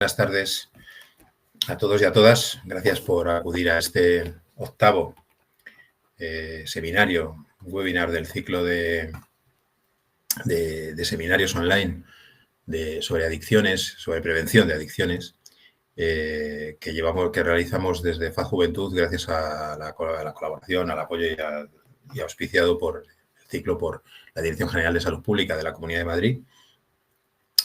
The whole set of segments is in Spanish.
Buenas tardes a todos y a todas. Gracias por acudir a este octavo seminario, webinar del ciclo de seminarios online sobre adicciones, sobre prevención de adicciones, que realizamos desde FAD Juventud gracias a la colaboración, al apoyo y auspiciado por el ciclo por la Dirección General de Salud Pública de la Comunidad de Madrid.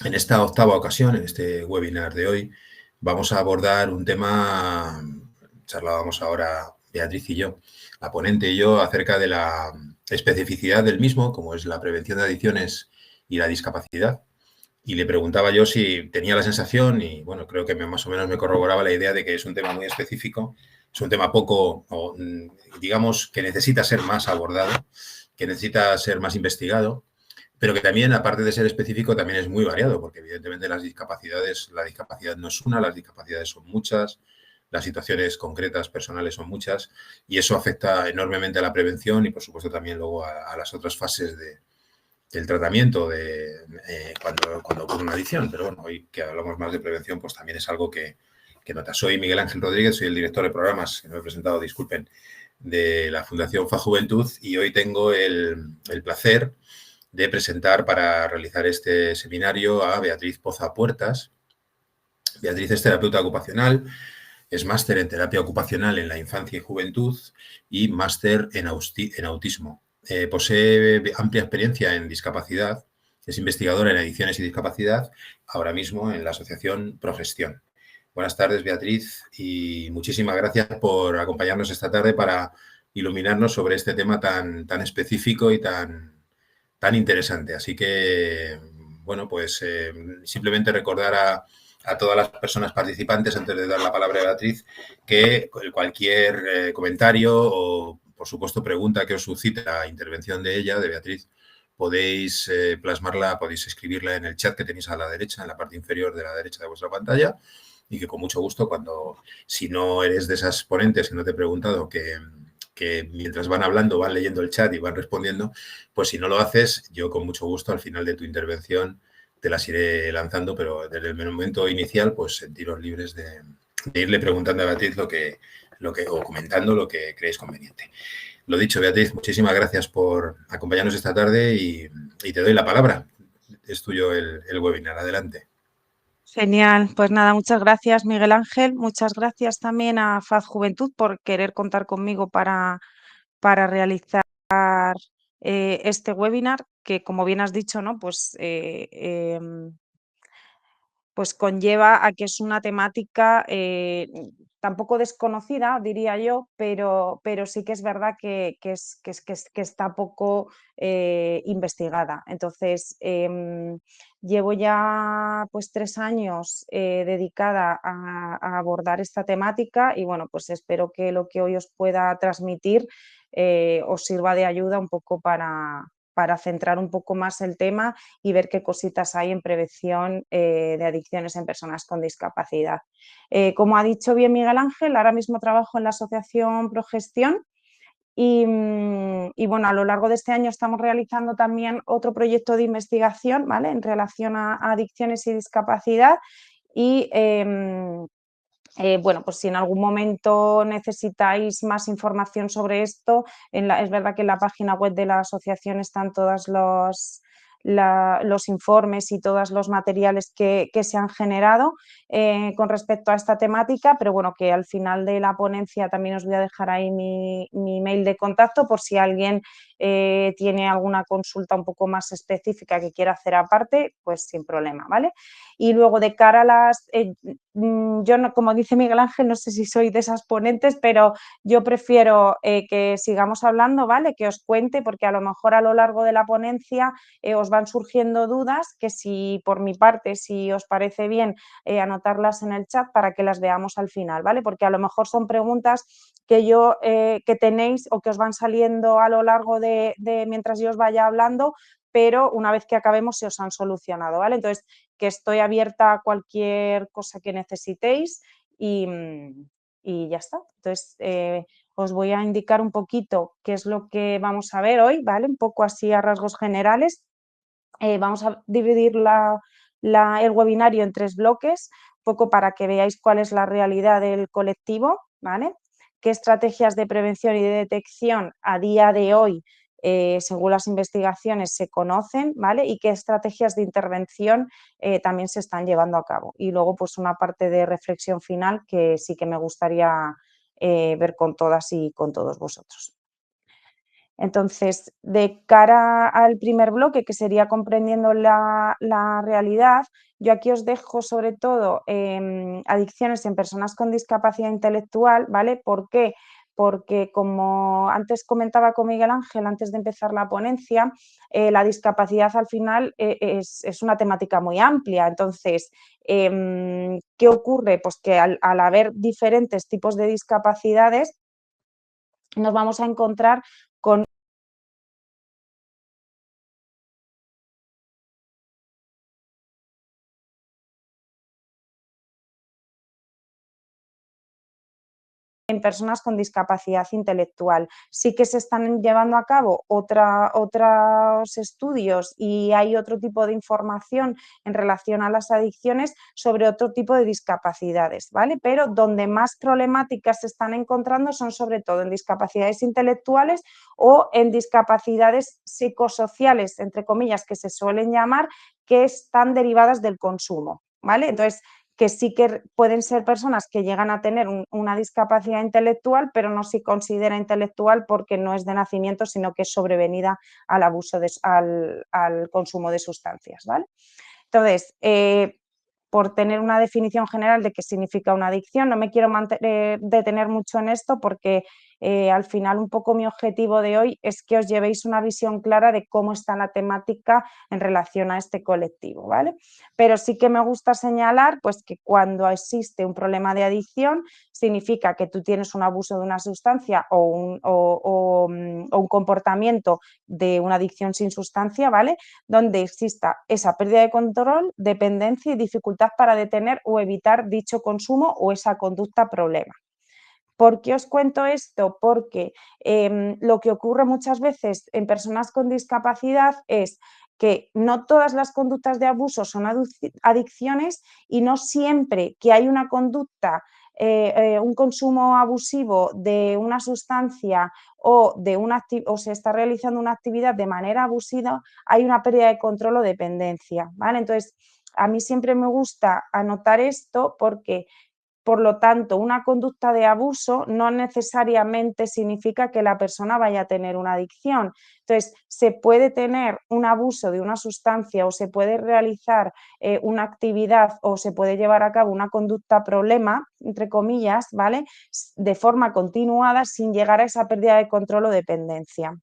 En esta octava ocasión, en este webinar de hoy, vamos a abordar un tema, charlábamos ahora Beatriz y yo, la ponente y yo, acerca de la especificidad del mismo, como es la prevención de adicciones y la discapacidad. Y le preguntaba yo si tenía la sensación, y bueno, creo que más o menos me corroboraba la idea de que es un tema muy específico, es un tema poco, digamos, que necesita ser más abordado, que necesita ser más investigado, pero que también, aparte de ser específico, también es muy variado, porque evidentemente la discapacidad no es una, las discapacidades son muchas, las situaciones concretas, personales son muchas, y eso afecta enormemente a la prevención y, por supuesto, también luego a las otras fases del tratamiento cuando ocurre una adicción. Pero bueno, hoy que hablamos más de prevención, pues también es algo que nota. Soy Miguel Ángel Rodríguez, soy el director de programas, que no he presentado, disculpen, de la Fundación FAD Juventud, y hoy tengo el placer de presentar para realizar este seminario a Beatriz Poza Puertas. Beatriz es terapeuta ocupacional, es máster en terapia ocupacional en la infancia y juventud y máster en autismo. Posee amplia experiencia en discapacidad, es investigadora en adicciones y discapacidad, ahora mismo en la asociación Progestión. Buenas tardes, Beatriz, y muchísimas gracias por acompañarnos esta tarde para iluminarnos sobre este tema tan específico y tan interesante. Así que, bueno, pues simplemente recordar a todas las personas participantes, antes de dar la palabra a Beatriz, que cualquier comentario o, por supuesto, pregunta que os suscite la intervención de ella, de Beatriz, podéis plasmarla, podéis escribirla en el chat que tenéis a la derecha, en la parte inferior de la derecha de vuestra pantalla, y que con mucho gusto, si no eres de esas ponentes que no te he preguntado, que mientras van hablando van leyendo el chat y van respondiendo, pues si no lo haces, yo con mucho gusto al final de tu intervención te las iré lanzando, pero desde el momento inicial, pues sentiros libres de irle preguntando a Beatriz o comentando lo que creéis conveniente. Lo dicho, Beatriz, muchísimas gracias por acompañarnos esta tarde y te doy la palabra. Es tuyo el webinar. Adelante. Genial, pues nada, muchas gracias Miguel Ángel, muchas gracias también a FAD Juventud por querer contar conmigo para realizar este webinar que, como bien has dicho, ¿no? Pues conlleva a que es una temática tampoco desconocida, diría yo, pero sí que es verdad que está poco investigada. Entonces, llevo ya pues 3 años dedicada a abordar esta temática y bueno, pues espero que lo que hoy os pueda transmitir os sirva de ayuda un poco para centrar un poco más el tema y ver qué cositas hay en prevención de adicciones en personas con discapacidad. Como ha dicho bien Miguel Ángel, ahora mismo trabajo en la asociación Progestión y bueno, a lo largo de este año estamos realizando también otro proyecto de investigación, ¿vale? En relación a adicciones y discapacidad y bueno, pues si en algún momento necesitáis más información sobre esto, es verdad que en la página web de la asociación están todos los informes y todos los materiales que se han generado con respecto a esta temática, pero bueno, que al final de la ponencia también os voy a dejar ahí mi mail de contacto por si alguien tiene alguna consulta un poco más específica que quiera hacer aparte, pues sin problema, ¿vale? Y luego de cara a las... yo, no, como dice Miguel Ángel, no sé si soy de esas ponentes, pero yo prefiero que sigamos hablando, ¿vale? Que os cuente, porque a lo mejor a lo largo de la ponencia os van surgiendo dudas que si por mi parte, si os parece bien, anotarlas en el chat para que las veamos al final, ¿vale? Porque a lo mejor son preguntas que tenéis o que os van saliendo a lo largo de mientras yo os vaya hablando, pero una vez que acabemos se os han solucionado, ¿vale? Entonces, que estoy abierta a cualquier cosa que necesitéis y ya está. Entonces, os voy a indicar un poquito qué es lo que vamos a ver hoy, ¿vale? Un poco así a rasgos generales. Vamos a dividir el webinario en 3 bloques, un poco para que veáis cuál es la realidad del colectivo, ¿vale? Qué estrategias de prevención y de detección a día de hoy, según las investigaciones, se conocen, ¿vale? Y qué estrategias de intervención también se están llevando a cabo. Y luego, pues una parte de reflexión final que sí que me gustaría ver con todas y con todos vosotros. Entonces, de cara al primer bloque, que sería comprendiendo la realidad, yo aquí os dejo sobre todo adicciones en personas con discapacidad intelectual, ¿vale? ¿Por qué? Porque como antes comentaba con Miguel Ángel, antes de empezar la ponencia, la discapacidad al final es una temática muy amplia. Entonces, ¿qué ocurre? Pues que al haber diferentes tipos de discapacidades, nos vamos a encontrar con en personas con discapacidad intelectual. Sí que se están llevando a cabo otros estudios y hay otro tipo de información en relación a las adicciones sobre otro tipo de discapacidades, ¿vale? Pero donde más problemáticas se están encontrando son sobre todo en discapacidades intelectuales o en discapacidades psicosociales, entre comillas, que se suelen llamar, que están derivadas del consumo, ¿vale? Entonces, que sí que pueden ser personas que llegan a tener una discapacidad intelectual, pero no se considera intelectual porque no es de nacimiento, sino que es sobrevenida al abuso, al consumo de sustancias, ¿vale? Entonces, por tener una definición general de qué significa una adicción, no me quiero detener mucho en esto porque al final un poco mi objetivo de hoy es que os llevéis una visión clara de cómo está la temática en relación a este colectivo, ¿vale? Pero sí que me gusta señalar pues que cuando existe un problema de adicción significa que tú tienes un abuso de una sustancia o un comportamiento de una adicción sin sustancia, ¿vale? Donde exista esa pérdida de control, dependencia y dificultad para detener o evitar dicho consumo o esa conducta problema. ¿Por qué os cuento esto? Porque lo que ocurre muchas veces en personas con discapacidad es que no todas las conductas de abuso son adicciones y no siempre que hay una conducta, un consumo abusivo de una sustancia o se está realizando una actividad de manera abusiva, hay una pérdida de control o dependencia, ¿vale? Entonces, a mí siempre me gusta anotar esto porque por lo tanto, una conducta de abuso no necesariamente significa que la persona vaya a tener una adicción. Entonces, se puede tener un abuso de una sustancia o se puede realizar una actividad o se puede llevar a cabo una conducta problema, entre comillas, ¿vale? De forma continuada sin llegar a esa pérdida de control o dependencia.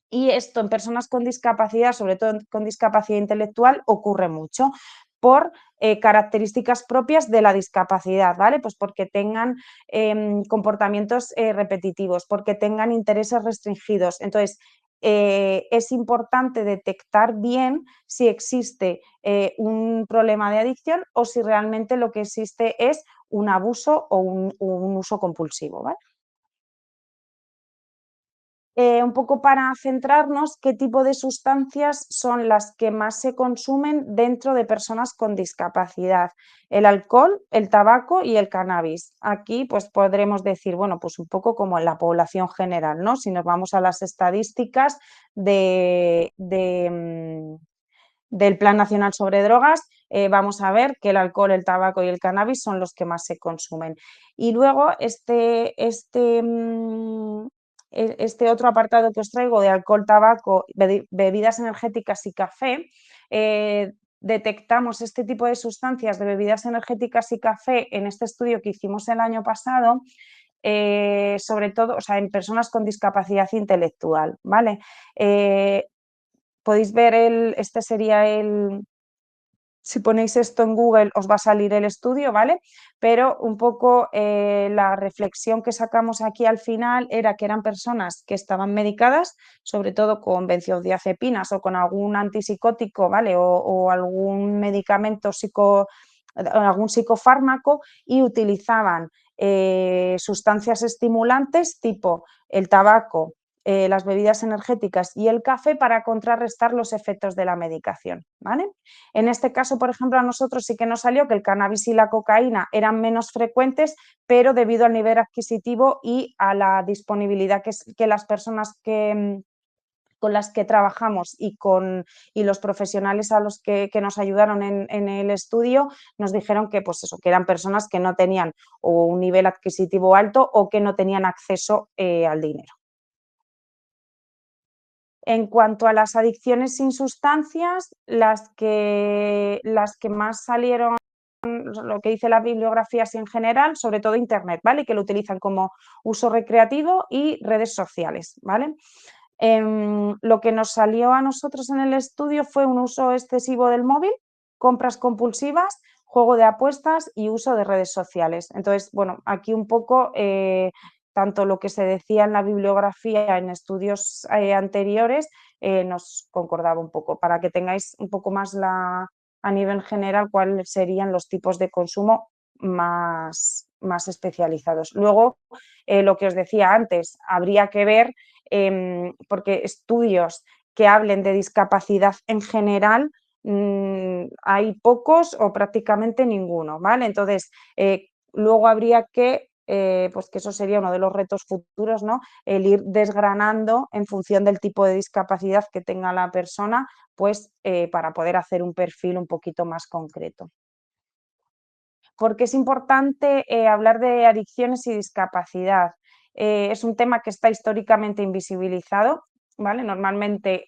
Y esto en personas con discapacidad, sobre todo con discapacidad intelectual, ocurre mucho por características propias de la discapacidad, ¿vale? Pues porque tengan comportamientos repetitivos, porque tengan intereses restringidos. Entonces, es importante detectar bien si existe un problema de adicción o si realmente lo que existe es un abuso o un uso compulsivo, ¿vale? Un poco para centrarnos, qué tipo de sustancias son las que más se consumen dentro de personas con discapacidad. El alcohol, el tabaco y el cannabis. Aquí pues podremos decir, bueno, pues un poco como en la población general, ¿no? Si nos vamos a las estadísticas del Plan Nacional sobre Drogas, vamos a ver que el alcohol, el tabaco y el cannabis son los que más se consumen. Y luego este otro apartado que os traigo de alcohol, tabaco, bebidas energéticas y café, detectamos este tipo de sustancias de bebidas energéticas y café en este estudio que hicimos el año pasado, sobre todo, o sea, en personas con discapacidad intelectual, ¿vale? Podéis ver este sería si ponéis esto en Google os va a salir el estudio, ¿vale? Pero un poco la reflexión que sacamos aquí al final era que eran personas que estaban medicadas, sobre todo con benzodiazepinas o con algún antipsicótico, ¿vale? O algún medicamento algún psicofármaco y utilizaban sustancias estimulantes tipo el tabaco, las bebidas energéticas y el café para contrarrestar los efectos de la medicación, ¿vale? En este caso, por ejemplo, a nosotros sí que nos salió que el cannabis y la cocaína eran menos frecuentes, pero debido al nivel adquisitivo y a la disponibilidad que las personas con las que trabajamos y los profesionales a los que nos ayudaron en el estudio nos dijeron que, pues eso, que eran personas que no tenían o un nivel adquisitivo alto o que no tenían acceso al dinero. En cuanto a las adicciones sin sustancias, las que más salieron, lo que dice la bibliografía así en general, sobre todo Internet, ¿vale? Que lo utilizan como uso recreativo y redes sociales, ¿vale? Lo que nos salió a nosotros en el estudio fue un uso excesivo del móvil, compras compulsivas, juego de apuestas y uso de redes sociales. Entonces, bueno, aquí un poco tanto lo que se decía en la bibliografía en estudios anteriores nos concordaba un poco, para que tengáis un poco más a nivel general cuáles serían los tipos de consumo más especializados. Luego, lo que os decía antes, habría que ver porque estudios que hablen de discapacidad en general hay pocos o prácticamente ninguno, ¿vale? Entonces, luego habría pues que eso sería uno de los retos futuros, ¿no? El ir desgranando en función del tipo de discapacidad que tenga la persona, pues para poder hacer un perfil un poquito más concreto. Porque es importante hablar de adicciones y discapacidad. Es un tema que está históricamente invisibilizado, ¿vale? Normalmente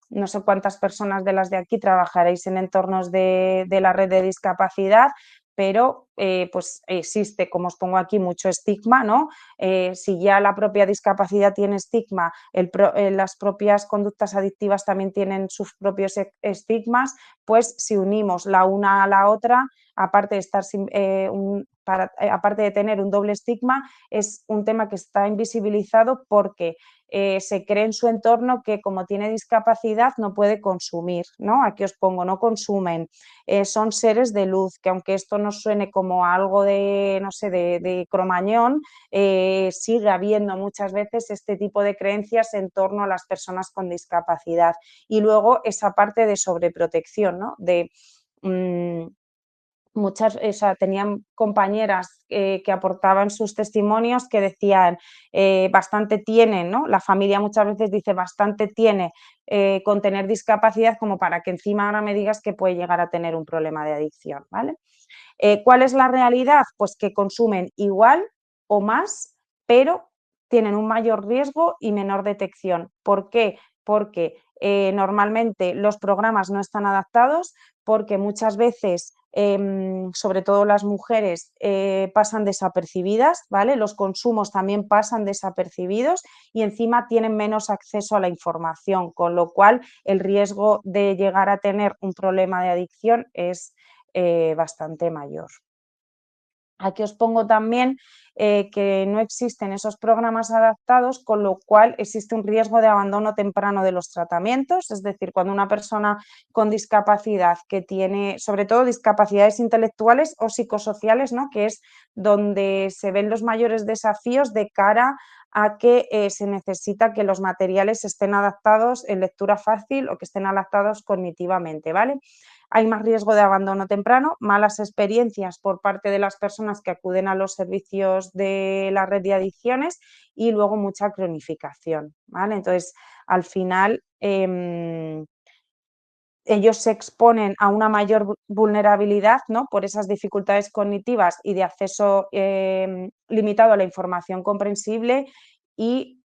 no sé cuántas personas de las de aquí trabajaréis en entornos de la red de discapacidad, pero pues existe, como os pongo aquí, mucho estigma, ¿no? Si ya la propia discapacidad tiene estigma, las propias conductas adictivas también tienen sus propios estigmas, pues si unimos la una a la otra, aparte de estar aparte de tener un doble estigma, es un tema que está invisibilizado porque se cree en su entorno que como tiene discapacidad no puede consumir, ¿no? Aquí os pongo, no consumen, son seres de luz, que aunque esto no suene como algo de, no sé, de cromañón, sigue habiendo muchas veces este tipo de creencias en torno a las personas con discapacidad. Y luego esa parte de sobreprotección, ¿no? Tenían compañeras que aportaban sus testimonios que decían bastante tienen, ¿no? La familia muchas veces dice bastante tiene con tener discapacidad como para que encima ahora me digas que puede llegar a tener un problema de adicción, ¿vale? ¿Cuál es la realidad? Pues que consumen igual o más, pero tienen un mayor riesgo y menor detección. ¿Por qué? Porque normalmente los programas no están adaptados, porque muchas veces sobre todo las mujeres pasan desapercibidas, ¿vale? Los consumos también pasan desapercibidos y encima tienen menos acceso a la información, con lo cual el riesgo de llegar a tener un problema de adicción es bastante mayor. Aquí os pongo también que no existen esos programas adaptados, con lo cual existe un riesgo de abandono temprano de los tratamientos, es decir, cuando una persona con discapacidad que tiene, sobre todo discapacidades intelectuales o psicosociales, ¿no? Que es donde se ven los mayores desafíos de cara a que se necesita que los materiales estén adaptados en lectura fácil o que estén adaptados cognitivamente, ¿vale? Hay más riesgo de abandono temprano, malas experiencias por parte de las personas que acuden a los servicios de la red de adicciones y luego mucha cronificación, ¿vale? Entonces, al final, ellos se exponen a una mayor vulnerabilidad, ¿no? Por esas dificultades cognitivas y de acceso limitado a la información comprensible y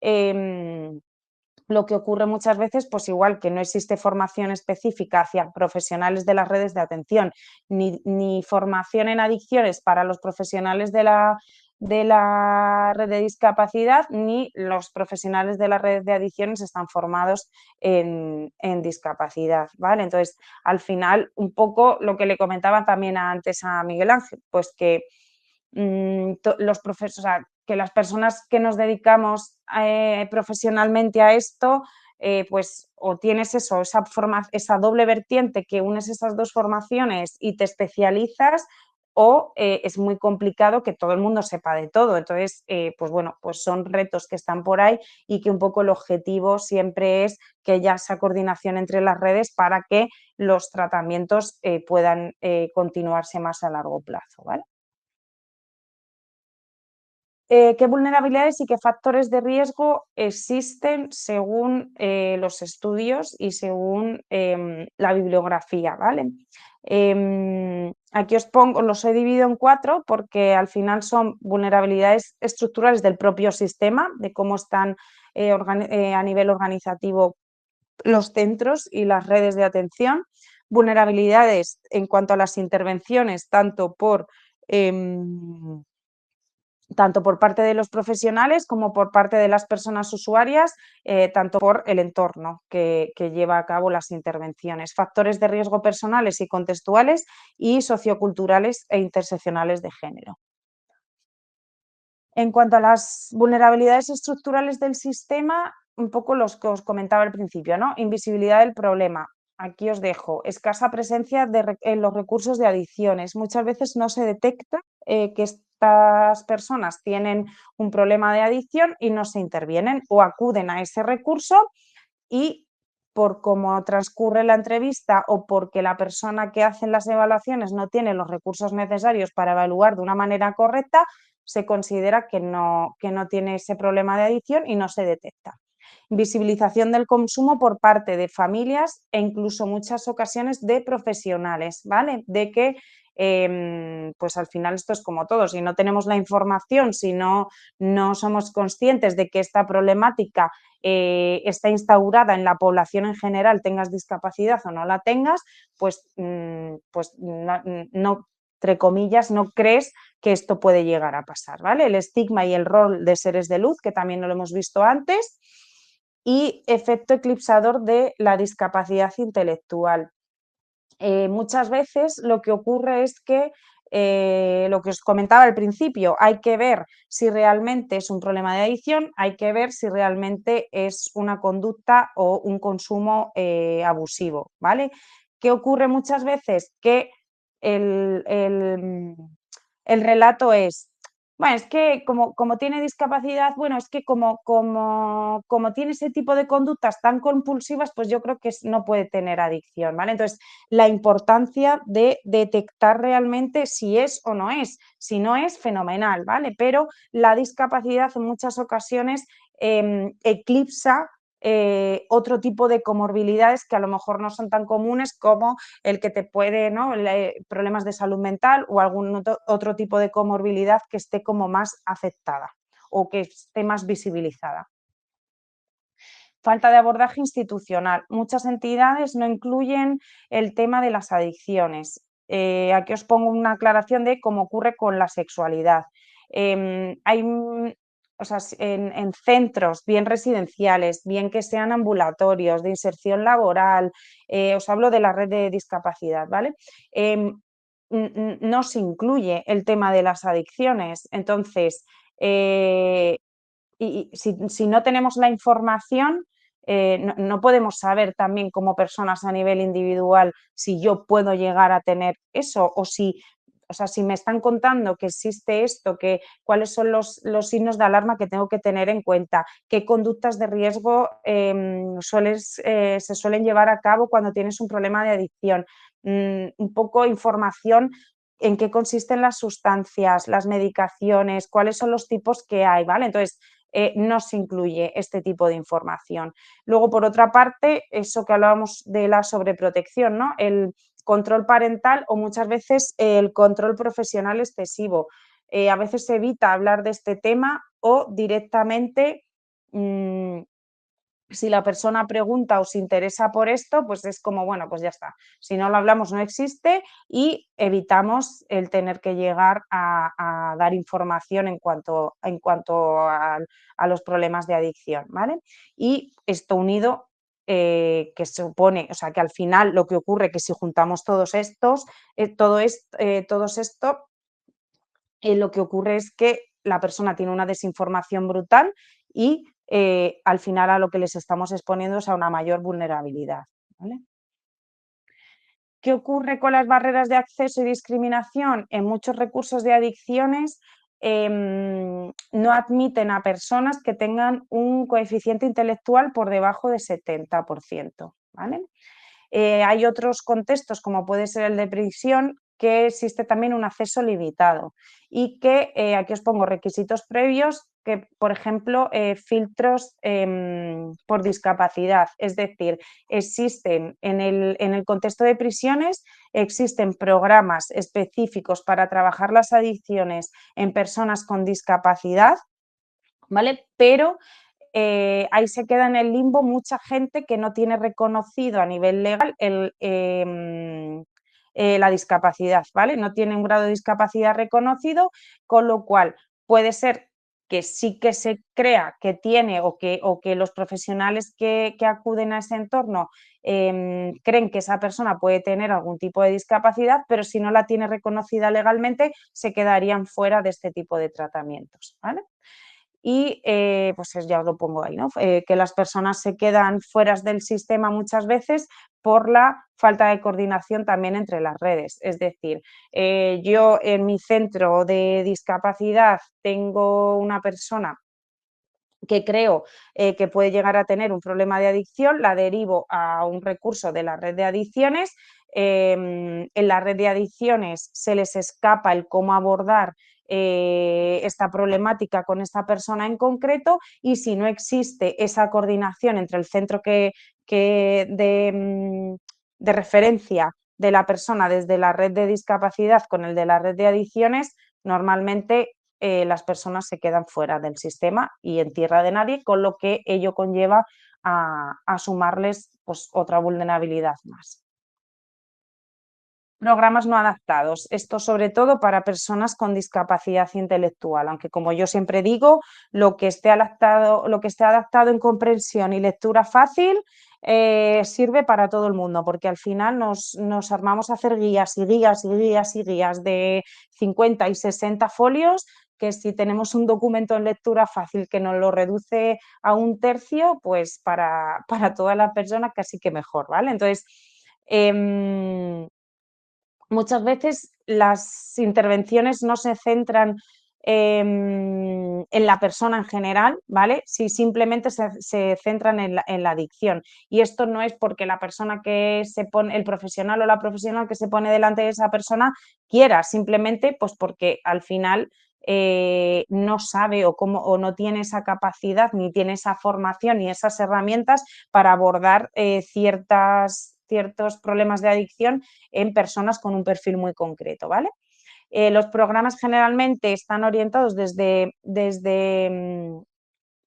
lo que ocurre muchas veces, pues igual que no existe formación específica hacia profesionales de las redes de atención, ni formación en adicciones para los profesionales de la red de discapacidad, ni los profesionales de la red de adicciones están formados en discapacidad, ¿vale? Entonces, al final, un poco lo que le comentaba también antes a Miguel Ángel, pues que los profesores, o sea, que las personas que nos dedicamos profesionalmente a esto, pues o tienes eso, esa doble vertiente que unes esas dos formaciones y te especializas, o es muy complicado que todo el mundo sepa de todo. Entonces, pues bueno, pues son retos que están por ahí y que un poco el objetivo siempre es que haya esa coordinación entre las redes para que los tratamientos puedan continuarse más a largo plazo, ¿vale? ¿Qué vulnerabilidades y qué factores de riesgo existen según los estudios y según la bibliografía, ¿vale? Aquí los he dividido en 4 porque al final son vulnerabilidades estructurales del propio sistema, de cómo están a nivel organizativo los centros y las redes de atención, vulnerabilidades en cuanto a las intervenciones, tanto por parte de los profesionales como por parte de las personas usuarias, tanto por el entorno que lleva a cabo las intervenciones, factores de riesgo personales y contextuales y socioculturales e interseccionales de género. En cuanto a las vulnerabilidades estructurales del sistema, un poco los que os comentaba al principio, ¿no? Invisibilidad del problema. Aquí os dejo. Escasa presencia en los recursos de adicciones. Muchas veces no se detecta que estas personas tienen un problema de adicción y no se intervienen o acuden a ese recurso y por cómo transcurre la entrevista o porque la persona que hace las evaluaciones no tiene los recursos necesarios para evaluar de una manera correcta, se considera que no tiene ese problema de adicción y no se detecta. Visibilización del consumo por parte de familias e incluso muchas ocasiones de profesionales, ¿vale? De que pues al final esto es como todo, si no tenemos la información, si no somos conscientes de que esta problemática está instaurada en la población en general, tengas discapacidad o no la tengas, pues no, entre comillas, no crees que esto puede llegar a pasar, ¿vale? El estigma y el rol de seres de luz, que también lo hemos visto antes, y efecto eclipsador de la discapacidad intelectual. Muchas veces lo que ocurre es que lo que os comentaba al principio, hay que ver si realmente es un problema de adicción, hay que ver si realmente es una conducta o un consumo abusivo, ¿vale? ¿Qué ocurre muchas veces? Que el relato es, bueno, es que como tiene discapacidad, bueno, es que como tiene ese tipo de conductas tan compulsivas, pues yo creo que no puede tener adicción, ¿vale? Entonces, la importancia de detectar realmente si es o no es. Si no es, fenomenal, ¿vale? Pero la discapacidad en muchas ocasiones eclipsa otro tipo de comorbilidades que a lo mejor no son tan comunes como el que te puede, ¿no? Problemas de salud mental o algún otro tipo de comorbilidad que esté como más afectada o que esté más visibilizada. Falta de abordaje institucional. Muchas entidades no incluyen el tema de las adicciones. Aquí os pongo una aclaración de cómo ocurre con la sexualidad. O sea, en centros bien residenciales, bien que sean ambulatorios, de inserción laboral, os hablo de la red de discapacidad, ¿vale? No se incluye el tema de las adicciones. Entonces, y si no tenemos la información, no podemos saber también como personas a nivel individual si yo puedo llegar a tener eso o sea, si me están contando que existe esto, cuáles son los signos de alarma que tengo que tener en cuenta, qué conductas de riesgo se suelen llevar a cabo cuando tienes un problema de adicción, un poco información en qué consisten las sustancias, las medicaciones, cuáles son los tipos que hay, ¿vale? Entonces, no se incluye este tipo de información. Luego, por otra parte, eso que hablábamos de la sobreprotección, ¿no? El control parental o muchas veces el control profesional excesivo. A veces se evita hablar de este tema o directamente si la persona pregunta o se interesa por esto, pues es como, bueno, pues ya está. Si no lo hablamos, no existe y evitamos el tener que llegar a dar información en cuanto a los problemas de adicción, ¿vale? Y esto unido, que supone, o sea, que al final lo que ocurre es que si juntamos todos estos, lo que ocurre es que la persona tiene una desinformación brutal y al final a lo que les estamos exponiendo es a una mayor vulnerabilidad, ¿vale? ¿Qué ocurre con las barreras de acceso y discriminación? En muchos recursos de adicciones no admiten a personas que tengan un coeficiente intelectual por debajo de 70%, ¿vale? Hay otros contextos, como puede ser el de prisión, que existe también un acceso limitado y que aquí os pongo requisitos previos que, por ejemplo, filtros por discapacidad, es decir, existen en el contexto de prisiones, existen programas específicos para trabajar las adicciones en personas con discapacidad, ¿vale? Pero ahí se queda en el limbo mucha gente que no tiene reconocido a nivel legal la discapacidad, ¿vale? No tiene un grado de discapacidad reconocido, con lo cual puede ser que sí que se crea que tiene o que los profesionales que acuden a ese entorno creen que esa persona puede tener algún tipo de discapacidad, pero si no la tiene reconocida legalmente, se quedarían fuera de este tipo de tratamientos, ¿vale? Y pues ya os lo pongo ahí, ¿no? Que las personas se quedan fuera del sistema muchas veces por la falta de coordinación también entre las redes. Es decir, yo en mi centro de discapacidad tengo una persona que creo que puede llegar a tener un problema de adicción, la derivo a un recurso de la red de adicciones. En la red de adicciones se les escapa el cómo abordar esta problemática con esta persona en concreto, y si no existe esa coordinación entre el centro de referencia de la persona desde la red de discapacidad con el de la red de adicciones, normalmente las personas se quedan fuera del sistema y en tierra de nadie, con lo que ello conlleva a sumarles pues, otra vulnerabilidad más. Programas no adaptados, esto sobre todo para personas con discapacidad intelectual, aunque como yo siempre digo, lo que esté adaptado en comprensión y lectura fácil sirve para todo el mundo, porque al final nos armamos a hacer guías y guías y guías y guías de 50 y 60 folios, que si tenemos un documento en lectura fácil que nos lo reduce a un tercio, pues para todas las personas casi que mejor, ¿vale? Entonces, muchas veces las intervenciones no se centran en la persona en general, ¿vale? Si simplemente se centran en la adicción. Y esto no es porque la persona que se pone, el profesional o la profesional que se pone delante de esa persona quiera, simplemente pues porque al final no sabe o no tiene esa capacidad, ni tiene esa formación, ni esas herramientas para abordar ciertos problemas de adicción en personas con un perfil muy concreto, ¿vale? Los programas generalmente están orientados desde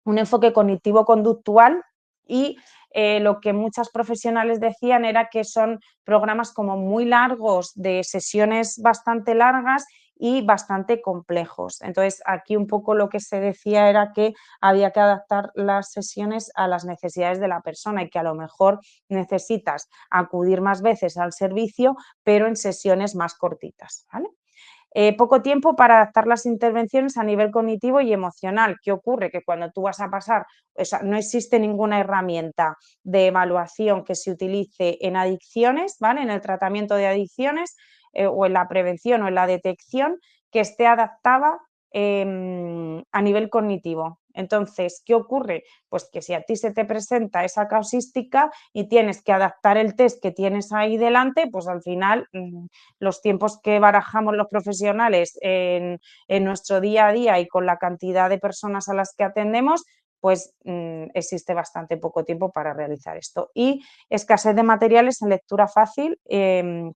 un enfoque cognitivo-conductual y lo que muchas profesionales decían era que son programas como muy largos, de sesiones bastante largas y bastante complejos. Entonces, aquí un poco lo que se decía era que había que adaptar las sesiones a las necesidades de la persona y que a lo mejor necesitas acudir más veces al servicio, pero en sesiones más cortitas, ¿vale? Poco tiempo para adaptar las intervenciones a nivel cognitivo y emocional. ¿Qué ocurre? Que cuando tú vas a pasar, o sea, no existe ninguna herramienta de evaluación que se utilice en adicciones, ¿vale? En el tratamiento de adicciones o en la prevención o en la detección que esté adaptada a nivel cognitivo. Entonces, ¿qué ocurre? Pues que si a ti se te presenta esa causística y tienes que adaptar el test que tienes ahí delante, pues al final los tiempos que barajamos los profesionales en nuestro día a día y con la cantidad de personas a las que atendemos, pues existe bastante poco tiempo para realizar esto. Y escasez de materiales en lectura fácil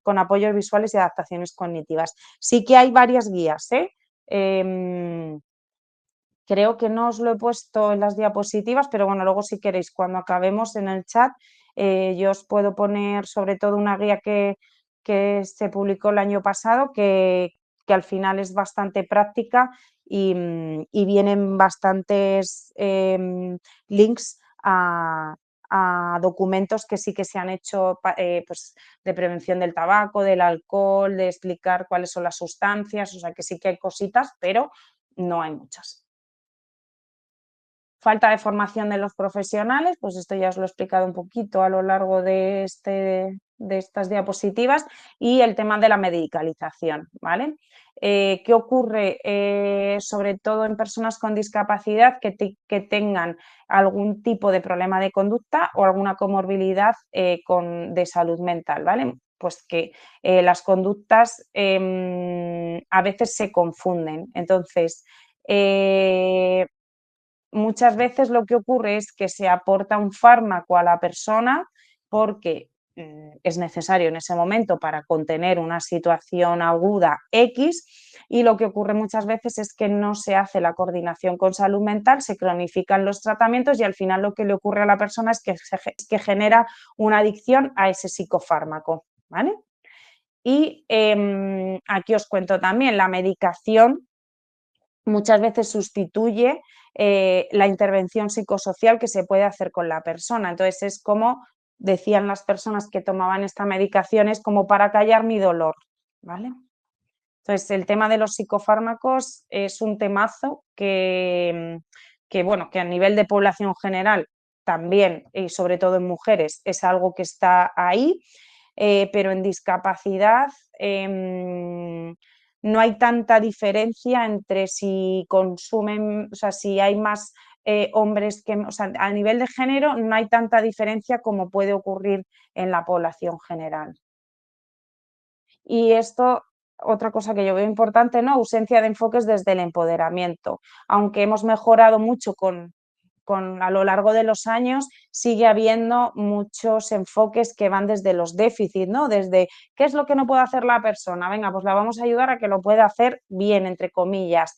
con apoyos visuales y adaptaciones cognitivas. Sí que hay varias guías, creo que no os lo he puesto en las diapositivas, pero bueno, luego si queréis, cuando acabemos en el chat, yo os puedo poner sobre todo una guía que se publicó el año pasado, que al final es bastante práctica y vienen bastantes links a documentos que sí que se han hecho pues, de prevención del tabaco, del alcohol, de explicar cuáles son las sustancias, o sea que sí que hay cositas, pero no hay muchas. Falta de formación de los profesionales, pues esto ya os lo he explicado un poquito a lo largo de de estas diapositivas, y el tema de la medicalización, ¿vale? ¿Qué ocurre sobre todo en personas con discapacidad que tengan algún tipo de problema de conducta o alguna comorbilidad de salud mental, ¿vale? Pues que las conductas a veces se confunden. Entonces, muchas veces lo que ocurre es que se aporta un fármaco a la persona porque es necesario en ese momento para contener una situación aguda X, y lo que ocurre muchas veces es que no se hace la coordinación con salud mental, se cronifican los tratamientos y al final lo que le ocurre a la persona es que genera una adicción a ese psicofármaco, ¿vale? Y aquí os cuento también, la medicación muchas veces sustituye la intervención psicosocial que se puede hacer con la persona. Entonces es como decían las personas que tomaban esta medicación, es como para callar mi dolor, ¿vale? Entonces el tema de los psicofármacos es un temazo bueno, que a nivel de población general también, y sobre todo en mujeres, es algo que está ahí, pero en discapacidad no hay tanta diferencia entre si consumen, o sea, si hay más hombres que, o sea, a nivel de género no hay tanta diferencia como puede ocurrir en la población general. Y esto, otra cosa que yo veo importante, ¿no? Ausencia de enfoques desde el empoderamiento. Aunque hemos mejorado mucho a lo largo de los años, sigue habiendo muchos enfoques que van desde los déficits, ¿no? Desde qué es lo que no puede hacer la persona, venga, pues la vamos a ayudar a que lo pueda hacer bien, entre comillas.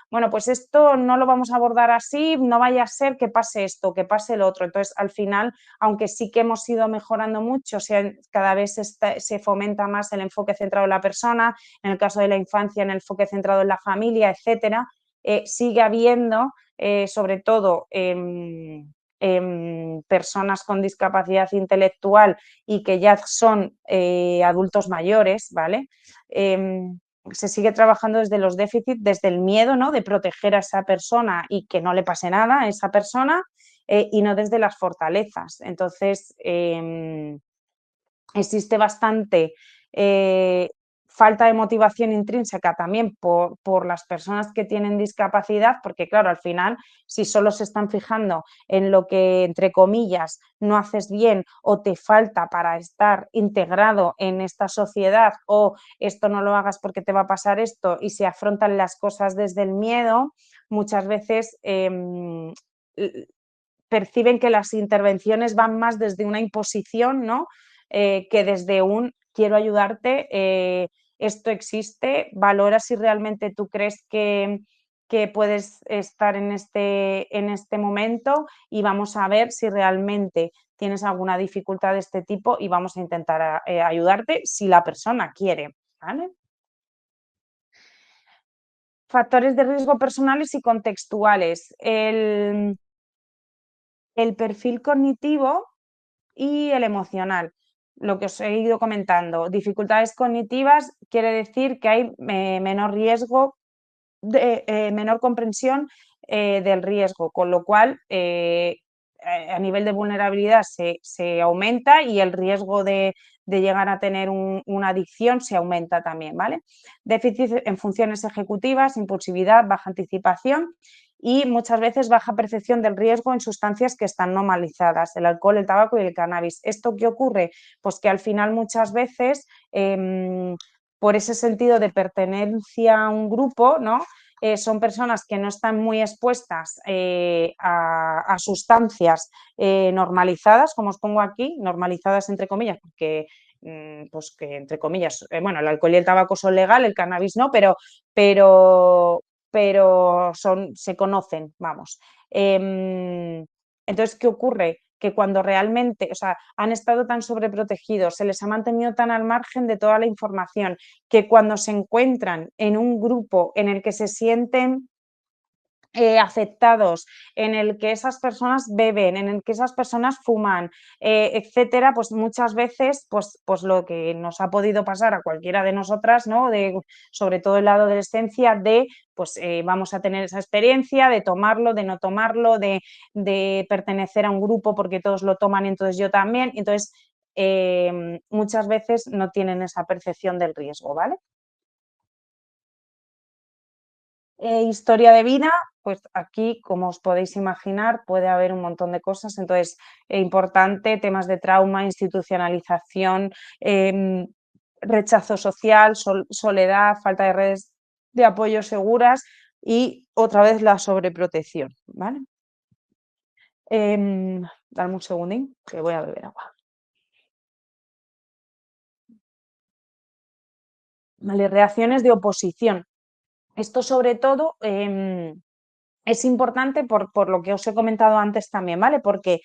Bueno, pues esto no lo vamos a abordar así, no vaya a ser que pase esto, que pase el otro. Entonces, al final, aunque sí que hemos ido mejorando mucho, cada vez se fomenta más el enfoque centrado en la persona, en el caso de la infancia, en el enfoque centrado en la familia, etcétera, sigue habiendo sobre todo en personas con discapacidad intelectual y que ya son adultos mayores, ¿vale? Se sigue trabajando desde los déficits, desde el miedo, ¿no? De proteger a esa persona y que no le pase nada a esa persona, y no desde las fortalezas. Entonces, existe bastante falta de motivación intrínseca también por las personas que tienen discapacidad, porque claro, al final, si solo se están fijando en lo que, entre comillas, no haces bien o te falta para estar integrado en esta sociedad, o esto no lo hagas porque te va a pasar esto, y se afrontan las cosas desde el miedo, muchas veces perciben que las intervenciones van más desde una imposición, ¿no? Que desde un quiero ayudarte, esto existe, valora si realmente tú crees que puedes estar en este momento, y vamos a ver si realmente tienes alguna dificultad de este tipo y vamos a intentar ayudarte si la persona quiere, ¿vale? Factores de riesgo personales y contextuales. El perfil cognitivo y el emocional. Lo que os he ido comentando, dificultades cognitivas quiere decir que hay menor riesgo, menor comprensión del riesgo, con lo cual a nivel de vulnerabilidad se aumenta y el riesgo de llegar a tener una adicción se aumenta también, ¿vale? Déficit en funciones ejecutivas, impulsividad, baja anticipación y muchas veces baja percepción del riesgo en sustancias que están normalizadas, el alcohol, el tabaco y el cannabis. ¿Esto qué ocurre? Pues que al final muchas veces, por ese sentido de pertenencia a un grupo, ¿no? Son personas que no están muy expuestas a sustancias normalizadas, como os pongo aquí, normalizadas entre comillas, porque pues que entre comillas, bueno, el alcohol y el tabaco son legal, el cannabis no, pero se conocen, vamos. Entonces, ¿qué ocurre? Que cuando realmente, o sea, han estado tan sobreprotegidos, se les ha mantenido tan al margen de toda la información, que cuando se encuentran en un grupo en el que se sienten aceptados, en el que esas personas beben, en el que esas personas fuman, etcétera, pues muchas veces, pues lo que nos ha podido pasar a cualquiera de nosotras, ¿no? Sobre todo en la adolescencia, pues vamos a tener esa experiencia de tomarlo, de no tomarlo, de pertenecer a un grupo porque todos lo toman y entonces yo también. Entonces, muchas veces no tienen esa percepción del riesgo, ¿vale? Historia de vida, pues aquí, como os podéis imaginar, puede haber un montón de cosas. Entonces, importante, temas de trauma, institucionalización, rechazo social, soledad, falta de redes de apoyo seguras y otra vez la sobreprotección, ¿vale? Dame un segundín, que voy a beber agua. Vale, reacciones de oposición. Esto sobre todo es importante por lo que os he comentado antes también, ¿vale? Porque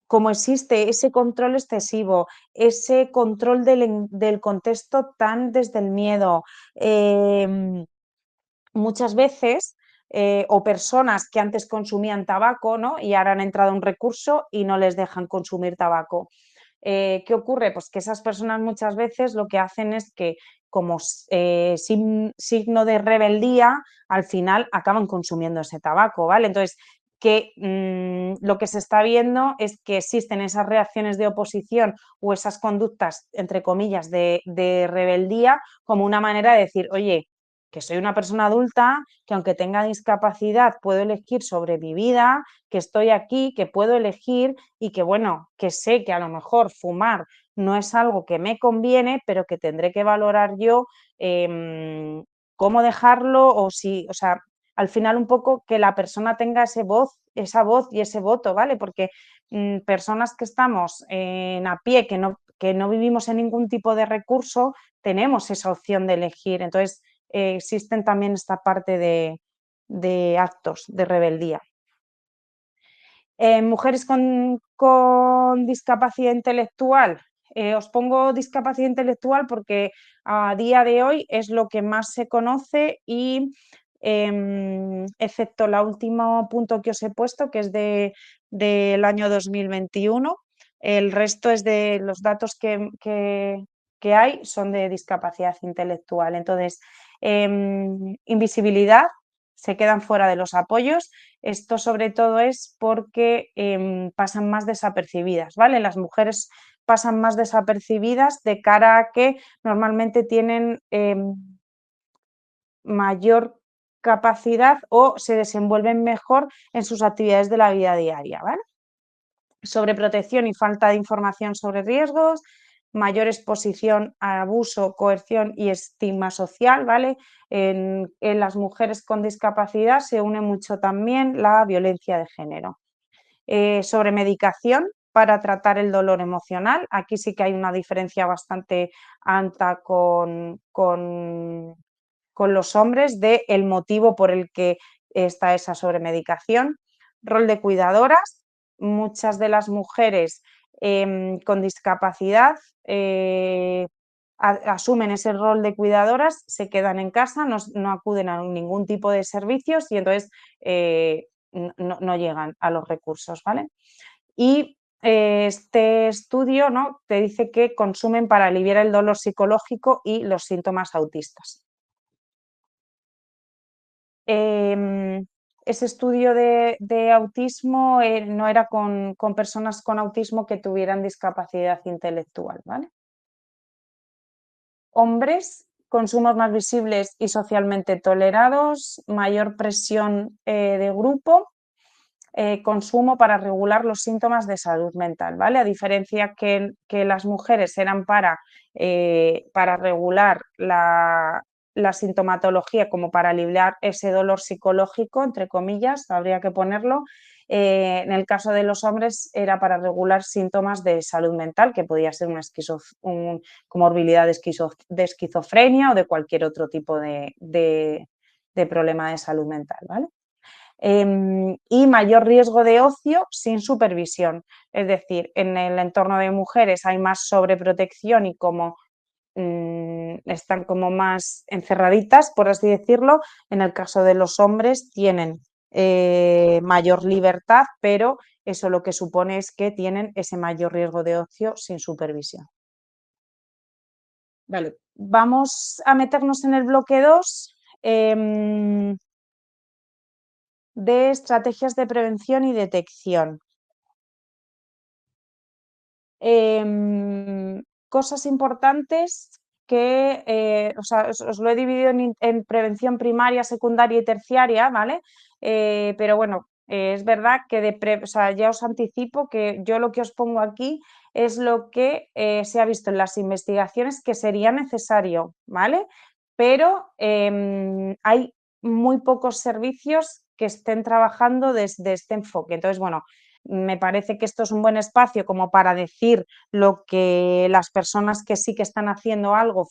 como existe ese control excesivo, ese control del contexto tan desde el miedo, muchas veces, o personas que antes consumían tabaco, ¿no? Y ahora han entrado a un recurso y no les dejan consumir tabaco. ¿Qué ocurre? Pues que esas personas muchas veces lo que hacen es que como signo de rebeldía, al final acaban consumiendo ese tabaco, ¿vale? Entonces, lo que se está viendo es que existen esas reacciones de oposición o esas conductas, entre comillas, de rebeldía como una manera de decir, oye, que soy una persona adulta, que aunque tenga discapacidad puedo elegir sobre mi vida, que estoy aquí, que puedo elegir y que bueno, que sé que a lo mejor fumar no es algo que me conviene, pero que tendré que valorar yo cómo dejarlo o si, o sea, al final un poco que la persona tenga esa voz y ese voto, ¿vale? Porque personas que estamos a pie, que no vivimos en ningún tipo de recurso, tenemos esa opción de elegir. Entonces, existen también esta parte de actos de rebeldía. Mujeres con discapacidad intelectual. Os pongo discapacidad intelectual porque a día de hoy es lo que más se conoce y excepto el último punto que os he puesto, que es del año 2021, el resto es de los datos que hay son de discapacidad intelectual. Entonces, invisibilidad, se quedan fuera de los apoyos. Esto sobre todo es porque pasan más desapercibidas, ¿vale? Las mujeres pasan más desapercibidas de cara a que normalmente tienen mayor capacidad o se desenvuelven mejor en sus actividades de la vida diaria, ¿vale? Sobreprotección y falta de información sobre riesgos, mayor exposición a abuso, coerción y estigma social, ¿vale? En las mujeres con discapacidad se une mucho también la violencia de género. Sobre medicación para tratar el dolor emocional, aquí sí que hay una diferencia bastante alta con los hombres del motivo por el que está esa sobremedicación. Rol de cuidadoras, muchas de las mujeres con discapacidad asumen ese rol de cuidadoras, se quedan en casa, no acuden a ningún tipo de servicios y entonces no llegan a los recursos, ¿vale? Y este estudio, ¿no?, te dice que consumen para aliviar el dolor psicológico y los síntomas autistas. Ese estudio de autismo no era con personas con autismo que tuvieran discapacidad intelectual, ¿vale? Hombres, consumos más visibles y socialmente tolerados, mayor presión de grupo, consumo para regular los síntomas de salud mental, ¿vale? A diferencia que las mujeres eran para regular la sintomatología, como para aliviar ese dolor psicológico, entre comillas, habría que ponerlo. En el caso de los hombres era para regular síntomas de salud mental, que podía ser una comorbilidad de esquizofrenia o de cualquier otro tipo de problema de salud mental, ¿vale? Y mayor riesgo de ocio sin supervisión. Es decir, en el entorno de mujeres hay más sobreprotección y como están como más encerraditas, por así decirlo. En el caso de los hombres tienen mayor libertad, pero eso lo que supone es que tienen ese mayor riesgo de ocio sin supervisión. Vale, vamos a meternos en el bloque 2 de estrategias de prevención y detección. Cosas importantes que, o sea, os lo he dividido en prevención primaria, secundaria y terciaria, ¿vale? Pero bueno, es verdad que o sea, ya os anticipo que yo lo que os pongo aquí es lo que se ha visto en las investigaciones que sería necesario, ¿vale? Pero hay muy pocos servicios que estén trabajando desde este enfoque. Entonces, bueno, me parece que esto es un buen espacio como para decir lo que las personas que sí que están haciendo algo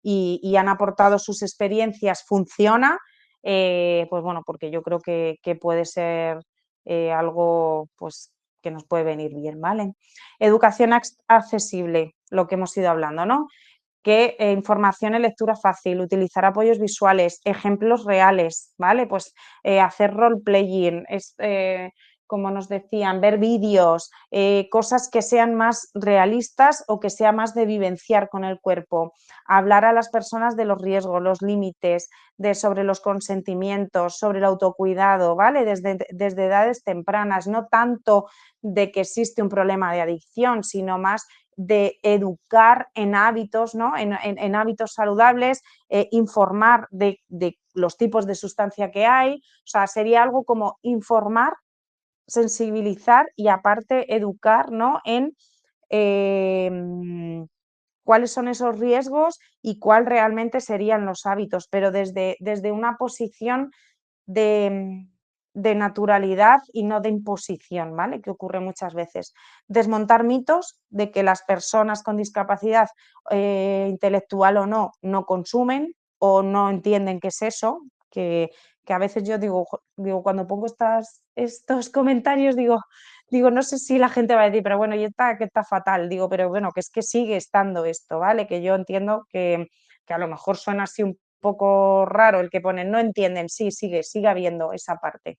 y han aportado sus experiencias funciona, pues bueno, porque yo creo que puede ser algo pues, que nos puede venir bien, ¿vale? Educación accesible, lo que hemos ido hablando, ¿no? Que información en lectura fácil, utilizar apoyos visuales, ejemplos reales, ¿vale? Pues hacer role-playing, como nos decían, ver vídeos, cosas que sean más realistas o que sea más de vivenciar con el cuerpo, hablar a las personas de los riesgos, los límites, sobre los consentimientos, sobre el autocuidado, ¿vale? Desde edades tempranas, no tanto de que existe un problema de adicción, sino más de educar en hábitos, ¿no? en hábitos saludables, informar de los tipos de sustancia que hay, o sea, sería algo como informar, sensibilizar y aparte educar, ¿no? en cuáles son esos riesgos y cuál realmente serían los hábitos, pero desde una posición de, de naturalidad y no de imposición, ¿vale? Que ocurre muchas veces. Desmontar mitos de que las personas con discapacidad intelectual o no, no consumen o no entienden qué es eso, que a veces yo digo cuando pongo estos comentarios, digo, no sé si la gente va a decir, pero bueno, y está, que está fatal, digo, pero bueno, que es que sigue estando esto, ¿vale? Que yo entiendo que a lo mejor suena así un poco raro el que ponen, no entienden, sí, sigue habiendo esa parte.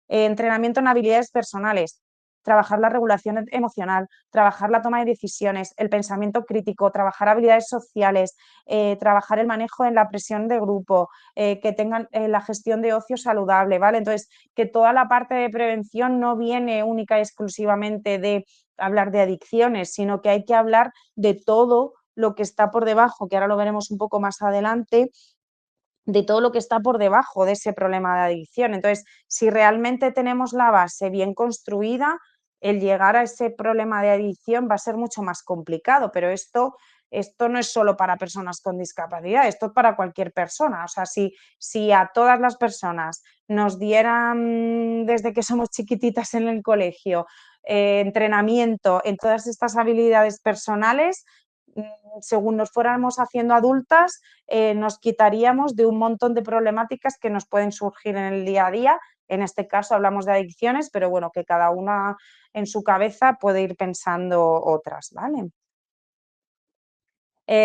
Entrenamiento en habilidades personales, trabajar la regulación emocional, trabajar la toma de decisiones, el pensamiento crítico, trabajar habilidades sociales, trabajar el manejo en la presión de grupo, que tengan la gestión de ocio saludable, ¿vale? Entonces, que toda la parte de prevención no viene única y exclusivamente de hablar de adicciones, sino que hay que hablar de todo lo que está por debajo, que ahora lo veremos un poco más adelante, de todo lo que está por debajo de ese problema de adicción. Entonces, si realmente tenemos la base bien construida, el llegar a ese problema de adicción va a ser mucho más complicado, pero esto no es solo para personas con discapacidad, esto es para cualquier persona. O sea, si a todas las personas nos dieran desde que somos chiquititas en el colegio entrenamiento en todas estas habilidades personales, según nos fuéramos haciendo adultas, nos quitaríamos de un montón de problemáticas que nos pueden surgir en el día a día. En este caso hablamos de adicciones, pero bueno, que cada una en su cabeza puede ir pensando otras, ¿vale?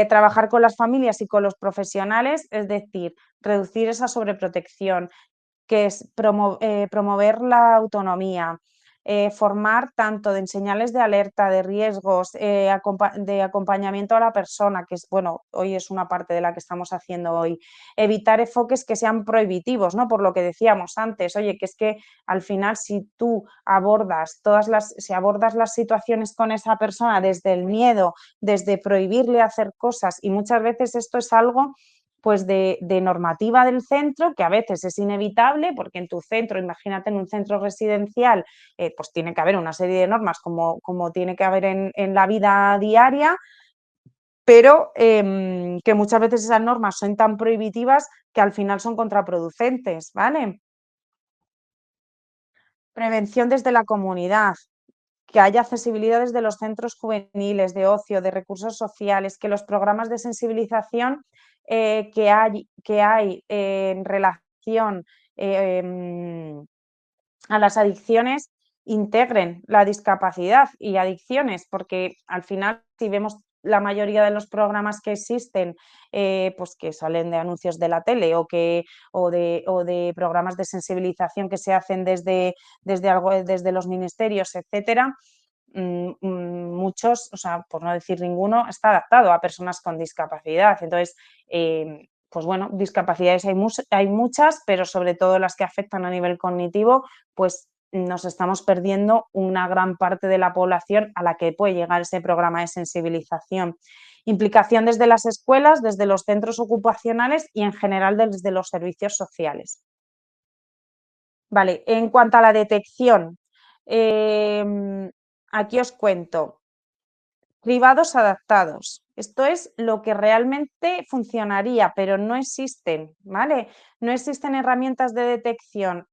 Trabajar con las familias y con los profesionales, es decir, reducir esa sobreprotección, que es promover la autonomía, formar tanto de señales de alerta, de riesgos, de acompañamiento a la persona, que es, bueno, hoy es una parte de la que estamos haciendo hoy, evitar enfoques que sean prohibitivos, ¿no? Por lo que decíamos antes, oye, que es que al final si tú si abordas las situaciones con esa persona desde el miedo, desde prohibirle hacer cosas, y muchas veces esto es algo pues de normativa del centro, que a veces es inevitable, porque en tu centro, imagínate en un centro residencial, pues tiene que haber una serie de normas como tiene que haber en la vida diaria, pero que muchas veces esas normas son tan prohibitivas que al final son contraproducentes, ¿vale? Prevención desde la comunidad, que haya accesibilidad desde los centros juveniles, de ocio, de recursos sociales, que los programas de sensibilización que hay en relación a las adicciones integren la discapacidad y adicciones, porque al final, si vemos la mayoría de los programas que existen, pues que salen de anuncios de la tele o de programas de sensibilización que se hacen desde los ministerios, etcétera, muchos, o sea, por no decir ninguno, está adaptado a personas con discapacidad. Entonces, pues bueno, discapacidades hay muchas, pero sobre todo las que afectan a nivel cognitivo, pues nos estamos perdiendo una gran parte de la población a la que puede llegar ese programa de sensibilización. Implicación desde las escuelas, desde los centros ocupacionales y en general desde los servicios sociales. Vale, en cuanto a la detección, aquí os cuento. Cribados adaptados. Esto es lo que realmente funcionaría, pero no existen, ¿vale? No existen herramientas de detección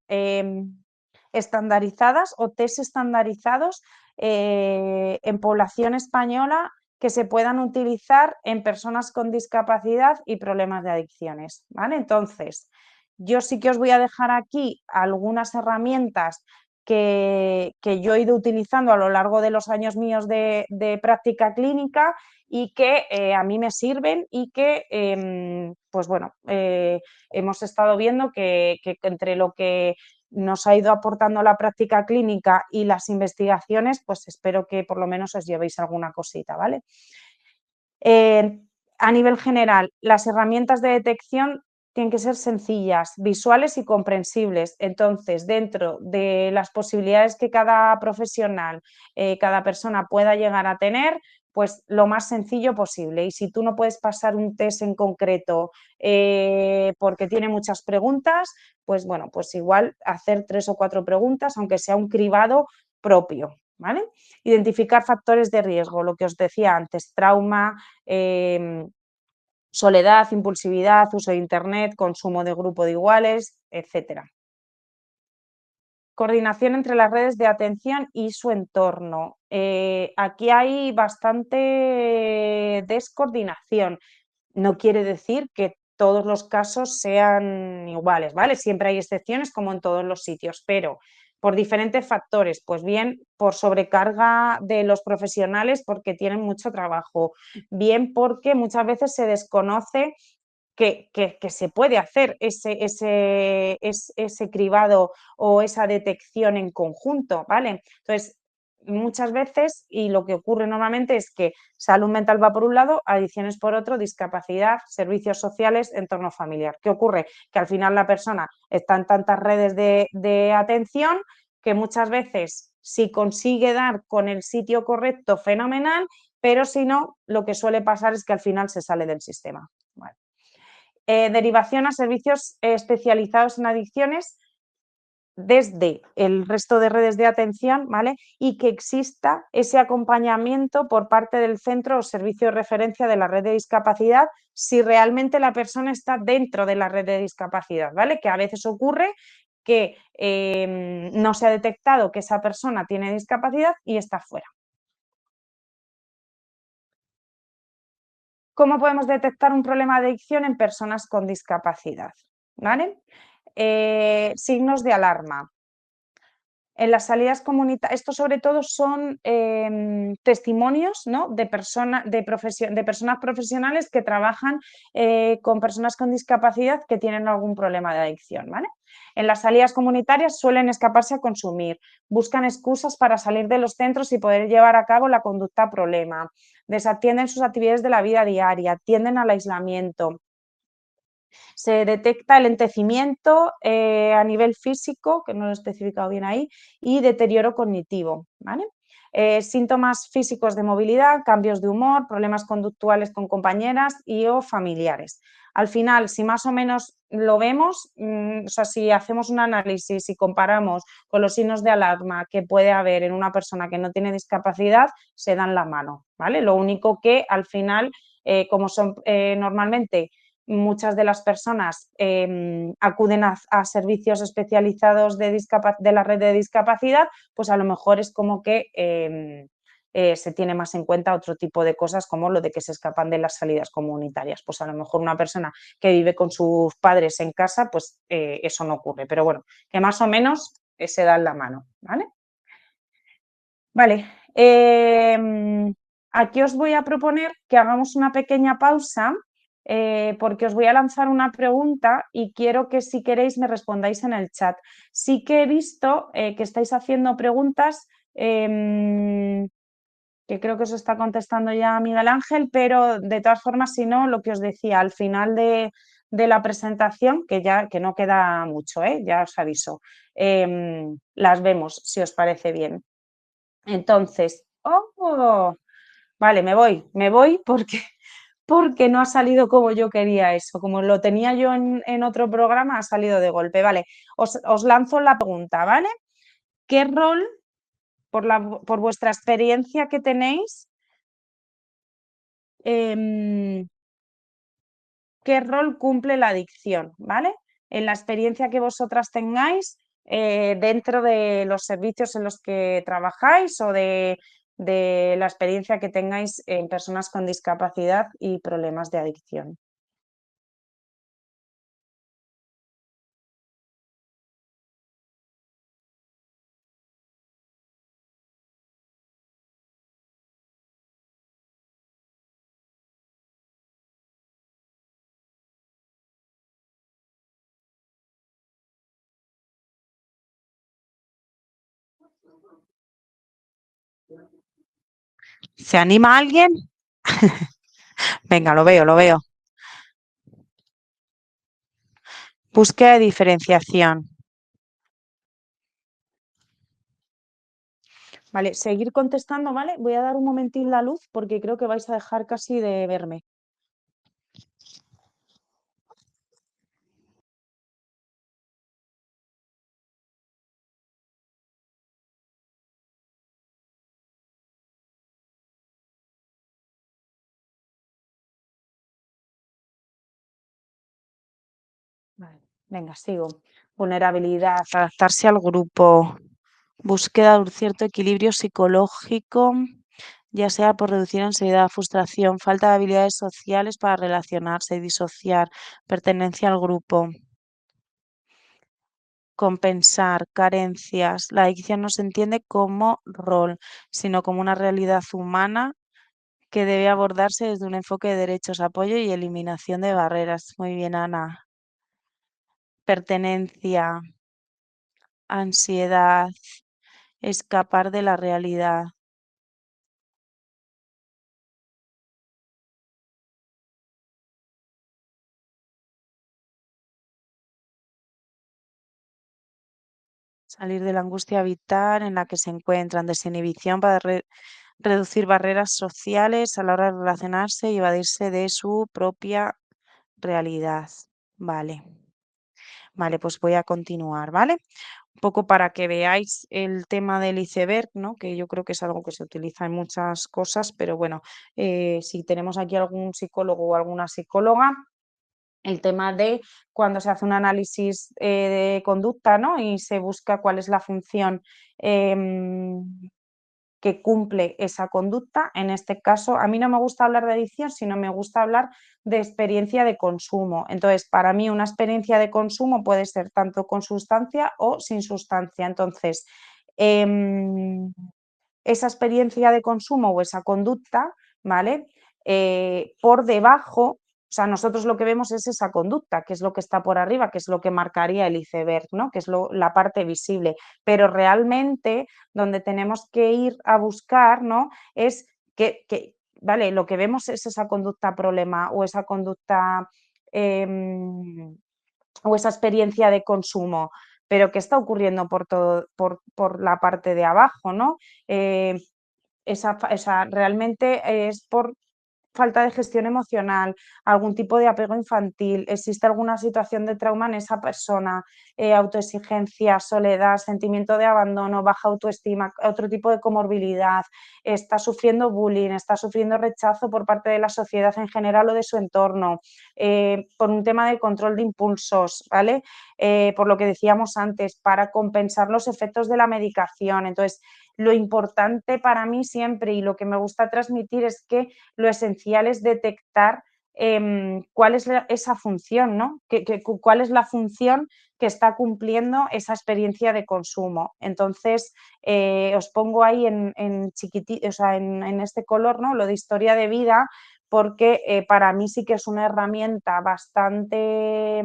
estandarizadas o test estandarizados en población española que se puedan utilizar en personas con discapacidad y problemas de adicciones, ¿vale? Entonces, yo sí que os voy a dejar aquí algunas herramientas que yo he ido utilizando a lo largo de los años míos de práctica clínica y que a mí me sirven y que, pues bueno, hemos estado viendo que entre lo que nos ha ido aportando la práctica clínica y las investigaciones, pues espero que por lo menos os llevéis alguna cosita, ¿vale? A nivel general, las herramientas de detección tienen que ser sencillas, visuales y comprensibles. Entonces, dentro de las posibilidades que cada profesional, cada persona pueda llegar a tener, pues lo más sencillo posible. Y si tú no puedes pasar un test en concreto porque tiene muchas preguntas, pues bueno, pues igual hacer 3 o 4 preguntas, aunque sea un cribado propio, ¿vale? Identificar factores de riesgo, lo que os decía antes, trauma, soledad, impulsividad, uso de Internet, consumo de grupo de iguales, etc. Coordinación entre las redes de atención y su entorno. Aquí hay bastante descoordinación. No quiere decir que todos los casos sean iguales, ¿vale? Siempre hay excepciones como en todos los sitios, pero por diferentes factores, pues bien por sobrecarga de los profesionales porque tienen mucho trabajo, bien porque muchas veces se desconoce que se puede hacer ese cribado o esa detección en conjunto, ¿vale? Entonces, muchas veces, y lo que ocurre normalmente es que salud mental va por un lado, adicciones por otro, discapacidad, servicios sociales, entorno familiar. ¿Qué ocurre? Que al final la persona está en tantas redes de atención que muchas veces si consigue dar con el sitio correcto, fenomenal, pero si no, lo que suele pasar es que al final se sale del sistema. Vale. Derivación a servicios especializados en adicciones desde el resto de redes de atención, ¿vale? Y que exista ese acompañamiento por parte del centro o servicio de referencia de la red de discapacidad si realmente la persona está dentro de la red de discapacidad, ¿vale? Que a veces ocurre que no se ha detectado que esa persona tiene discapacidad y está fuera. ¿Cómo podemos detectar un problema de adicción en personas con discapacidad? ¿Vale? Signos de alarma. En las salidas comunitarias, esto sobre todo son testimonios, ¿no? de personas profesionales que trabajan con personas con discapacidad que tienen algún problema de adicción, ¿vale? En las salidas comunitarias suelen escaparse a consumir, buscan excusas para salir de los centros y poder llevar a cabo la conducta problema, desatienden sus actividades de la vida diaria, tienden al aislamiento. Se detecta el lentecimiento a nivel físico, que no lo he especificado bien ahí, y deterioro cognitivo, ¿vale? Síntomas físicos de movilidad, cambios de humor, problemas conductuales con compañeras y o familiares. Al final, si más o menos lo vemos, o sea, si hacemos un análisis y comparamos con los signos de alarma que puede haber en una persona que no tiene discapacidad, se dan la mano, ¿vale? Lo único que al final, como son normalmente muchas de las personas acuden a servicios especializados de la red de discapacidad, pues a lo mejor es como que se tiene más en cuenta otro tipo de cosas como lo de que se escapan de las salidas comunitarias. Pues a lo mejor una persona que vive con sus padres en casa, pues eso no ocurre. Pero bueno, que más o menos se dan la mano, ¿vale? Vale. Aquí os voy a proponer que hagamos una pequeña pausa porque os voy a lanzar una pregunta y quiero que si queréis me respondáis en el chat. Sí que he visto que estáis haciendo preguntas que creo que os está contestando ya Miguel Ángel, pero de todas formas, si no, lo que os decía, al final de la presentación, que no queda mucho, ya os aviso. Las vemos, si os parece bien. Entonces, vale, me voy porque no ha salido como yo quería eso. Como lo tenía yo en otro programa, ha salido de golpe. Vale, os lanzo la pregunta, ¿vale? ¿Qué rol, por vuestra experiencia que tenéis, qué rol cumple la adicción, ¿vale? En la experiencia que vosotras tengáis dentro de los servicios en los que trabajáis o de la experiencia que tengáis en personas con discapacidad y problemas de adicción. ¿Se anima alguien? Venga, lo veo. Búsqueda de diferenciación. Vale, seguir contestando, ¿vale? Voy a dar un momentín la luz porque creo que vais a dejar casi de verme. Vale, venga, sigo. Vulnerabilidad, adaptarse al grupo, búsqueda de un cierto equilibrio psicológico, ya sea por reducir ansiedad, frustración, falta de habilidades sociales para relacionarse y disociar, pertenencia al grupo, compensar, carencias. La adicción no se entiende como rol, sino como una realidad humana que debe abordarse desde un enfoque de derechos, apoyo y eliminación de barreras. Muy bien, Ana. Pertenencia, ansiedad, escapar de la realidad. Salir de la angustia vital en la que se encuentran, desinhibición para reducir barreras sociales a la hora de relacionarse y evadirse de su propia realidad. Vale, vale, pues voy a continuar, ¿vale? Un poco para que veáis el tema del iceberg, ¿no? Que yo creo que es algo que se utiliza en muchas cosas, pero bueno, si tenemos aquí algún psicólogo o alguna psicóloga, el tema de cuando se hace un análisis de conducta, ¿no? Y se busca cuál es la función que cumple esa conducta. En este caso, a mí no me gusta hablar de adicción, sino me gusta hablar de experiencia de consumo. Entonces, para mí una experiencia de consumo puede ser tanto con sustancia o sin sustancia. Entonces, esa experiencia de consumo o esa conducta, ¿vale? Por debajo, o sea, nosotros lo que vemos es esa conducta, que es lo que está por arriba, que es lo que marcaría el iceberg, ¿no? Que es la parte visible, pero realmente donde tenemos que ir a buscar, ¿no? Es vale, lo que vemos es esa conducta problema o esa conducta o esa experiencia de consumo, pero ¿qué está ocurriendo por la parte de abajo, ¿no? Realmente es por falta de gestión emocional, algún tipo de apego infantil, existe alguna situación de trauma en esa persona, autoexigencia, soledad, sentimiento de abandono, baja autoestima, otro tipo de comorbilidad, está sufriendo bullying, está sufriendo rechazo por parte de la sociedad en general o de su entorno, por un tema de control de impulsos, ¿vale? Por lo que decíamos antes, para compensar los efectos de la medicación. Entonces, lo importante para mí siempre y lo que me gusta transmitir es que lo esencial es detectar cuál es esa función, ¿no? Cuál es la función que está cumpliendo esa experiencia de consumo. Entonces, os pongo ahí o sea, en este color, ¿no? Lo de historia de vida, porque para mí sí que es una herramienta bastante...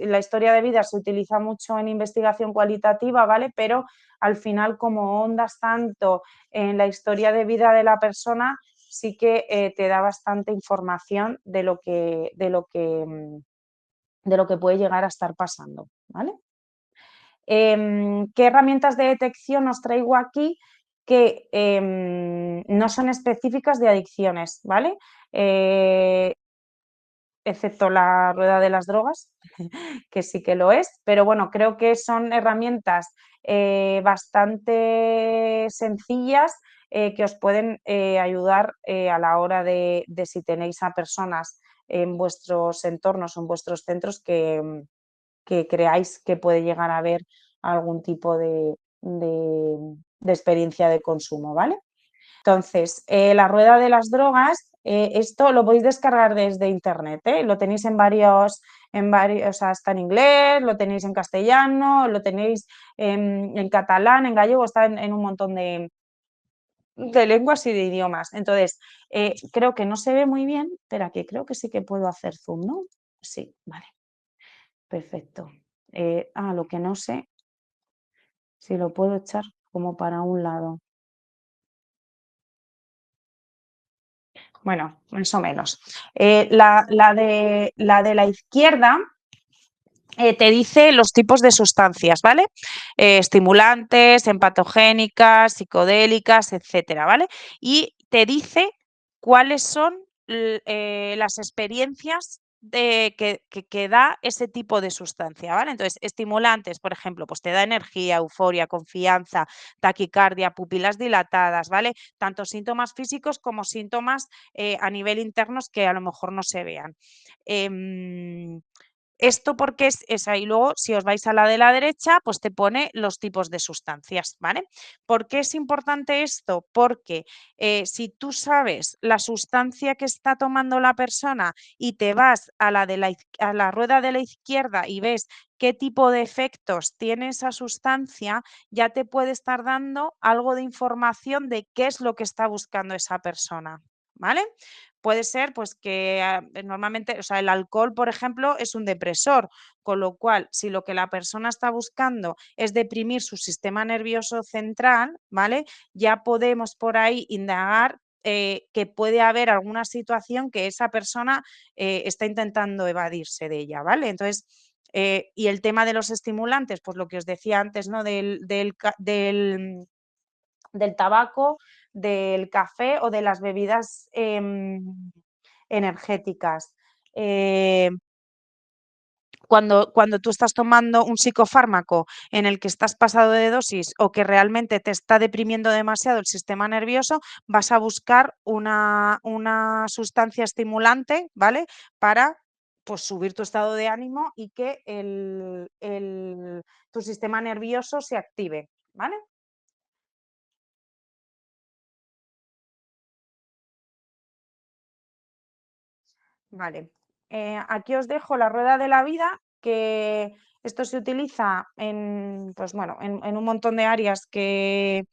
la historia de vida se utiliza mucho en investigación cualitativa, ¿vale? Pero al final, como ondas tanto en la historia de vida de la persona, sí que te da bastante información de lo que de lo que puede llegar a estar pasando, ¿vale? ¿Qué herramientas de detección os traigo aquí que no son específicas de adicciones, ¿vale? Excepto la rueda de las drogas, que sí que lo es, pero bueno, creo que son herramientas bastante sencillas que os pueden ayudar a la hora de si tenéis a personas en vuestros entornos o en vuestros centros que creáis que puede llegar a haber algún tipo de experiencia de consumo, ¿vale? Entonces, la rueda de las drogas, esto lo podéis descargar desde internet, ¿eh? Lo tenéis o sea, está en inglés, lo tenéis en castellano, lo tenéis en catalán, en gallego, está en un montón de lenguas y de idiomas. Entonces, creo que no se ve muy bien, pero que creo que sí que puedo hacer zoom, ¿no? Sí, vale, perfecto. Lo que no sé si lo puedo echar como para un lado. Bueno, más o menos. La de la izquierda te dice los tipos de sustancias, ¿vale? Estimulantes, empatogénicas, psicodélicas, etcétera, ¿vale? Y te dice cuáles son las experiencias que da ese tipo de sustancia, ¿vale? Entonces, estimulantes, por ejemplo, pues te da energía, euforia, confianza, taquicardia, pupilas dilatadas, ¿vale? Tanto síntomas físicos como síntomas a nivel internos que a lo mejor no se vean. Esto porque es esa, y luego si os vais a la de la derecha, pues te pone los tipos de sustancias, ¿vale? ¿Por qué es importante esto? Porque si tú sabes la sustancia que está tomando la persona y te vas a la rueda de la izquierda y ves qué tipo de efectos tiene esa sustancia, ya te puede estar dando algo de información de qué es lo que está buscando esa persona, ¿vale? Puede ser pues que normalmente, o sea, el alcohol, por ejemplo, es un depresor, con lo cual, si lo que la persona está buscando es deprimir su sistema nervioso central, ¿vale? Ya podemos por ahí indagar que puede haber alguna situación que esa persona está intentando evadirse de ella, ¿vale? Entonces, y el tema de los estimulantes, pues lo que os decía antes, ¿no? Del tabaco, del café o de las bebidas energéticas. Cuando tú estás tomando un psicofármaco en el que estás pasado de dosis o que realmente te está deprimiendo demasiado el sistema nervioso, vas a buscar una sustancia estimulante, ¿vale? Para pues, subir tu estado de ánimo y que tu sistema nervioso se active, ¿vale? Vale, aquí os dejo la rueda de la vida, que esto se utiliza en, pues bueno, en un montón de áreas de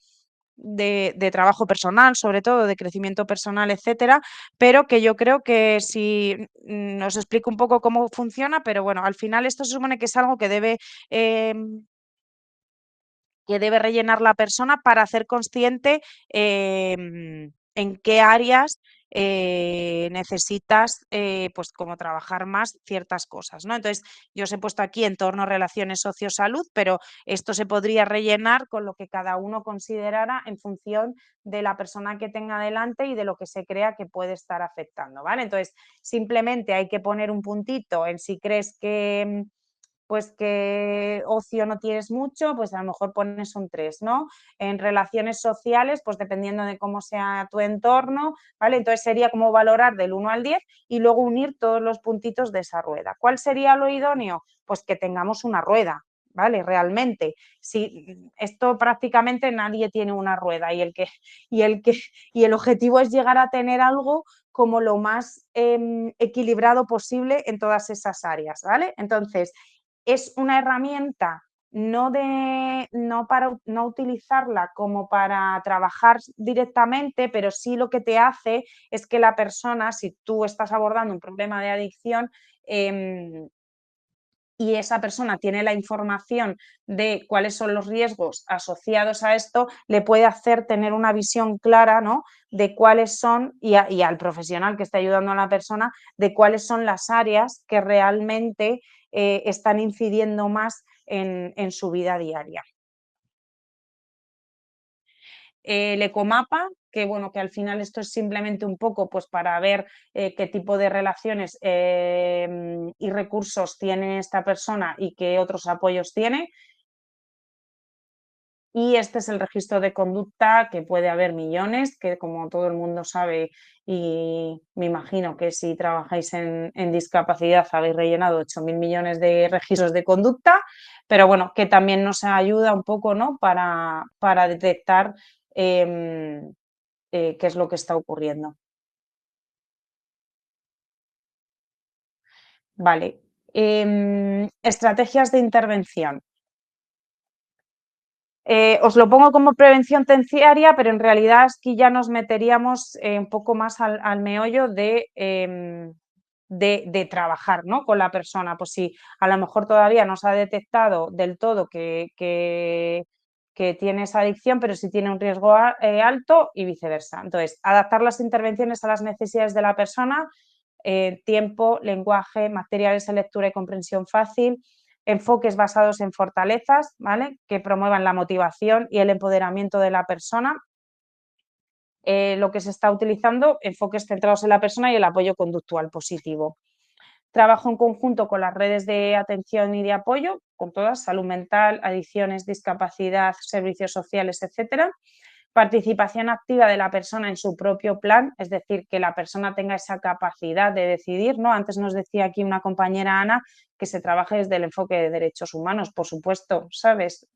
trabajo personal, sobre todo de crecimiento personal, etcétera, pero que yo creo que si os explico un poco cómo funciona, pero bueno, al final esto se supone que es algo que debe rellenar la persona para hacer consciente en qué áreas necesitas pues como trabajar más ciertas cosas, ¿no? Entonces, yo os he puesto aquí entorno, relaciones, socio-salud, pero esto se podría rellenar con lo que cada uno considerara en función de la persona que tenga delante y de lo que se crea que puede estar afectando, ¿vale? Entonces, simplemente hay que poner un puntito en si crees que pues que ocio no tienes mucho, pues a lo mejor pones un 3, ¿no? En relaciones sociales, pues dependiendo de cómo sea tu entorno, ¿vale? Entonces sería como valorar del 1 al 10 y luego unir todos los puntitos de esa rueda. ¿Cuál sería lo idóneo? Pues que tengamos una rueda, ¿vale? Realmente. Si esto prácticamente nadie tiene una rueda y el objetivo es llegar a tener algo como lo más equilibrado posible en todas esas áreas, ¿vale? Entonces, es una herramienta no utilizarla como para trabajar directamente, pero sí lo que te hace es que la persona, si tú estás abordando un problema de adicción, y esa persona tiene la información de cuáles son los riesgos asociados a esto, le puede hacer tener una visión clara, ¿no? De cuáles son, y al profesional que está ayudando a la persona, de cuáles son las áreas que realmente están incidiendo más en su vida diaria. El ecomapa, que bueno, que al final esto es simplemente un poco pues para ver qué tipo de relaciones y recursos tiene esta persona y qué otros apoyos tiene. Y este es el registro de conducta, que puede haber millones, que como todo el mundo sabe, y me imagino que si trabajáis en discapacidad habéis rellenado 8.000 millones de registros de conducta, pero bueno, que también nos ayuda un poco, ¿no?, para detectar qué es lo que está ocurriendo. Vale. Estrategias de intervención. Os lo pongo como prevención terciaria, pero en realidad aquí ya nos meteríamos un poco más al meollo de trabajar, ¿no?, con la persona. Pues si a lo mejor todavía no se ha detectado del todo que tiene esa adicción, pero sí tiene un riesgo alto y viceversa. Entonces, adaptar las intervenciones a las necesidades de la persona, tiempo, lenguaje, materiales de lectura y comprensión fácil, enfoques basados en fortalezas, ¿vale?, que promuevan la motivación y el empoderamiento de la persona. Lo que se está utilizando, enfoques centrados en la persona y el apoyo conductual positivo. Trabajo en conjunto con las redes de atención y de apoyo, con todas, salud mental, adicciones, discapacidad, servicios sociales, etcétera. Participación activa de la persona en su propio plan, es decir, que la persona tenga esa capacidad de decidir, ¿no? Antes nos decía aquí una compañera, Ana, que se trabaje desde el enfoque de derechos humanos, por supuesto, ¿sabes?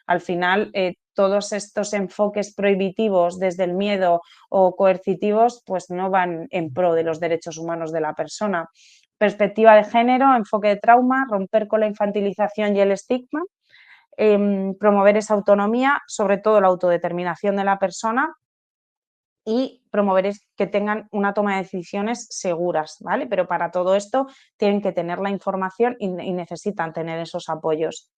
Al final, todos estos enfoques prohibitivos desde el miedo o coercitivos, pues no van en pro de los derechos humanos de la persona. Perspectiva de género, enfoque de trauma, romper con la infantilización y el estigma. Promover esa autonomía, sobre todo la autodeterminación de la persona, y promover que tengan una toma de decisiones seguras, ¿vale? Pero para todo esto tienen que tener la información y necesitan tener esos apoyos.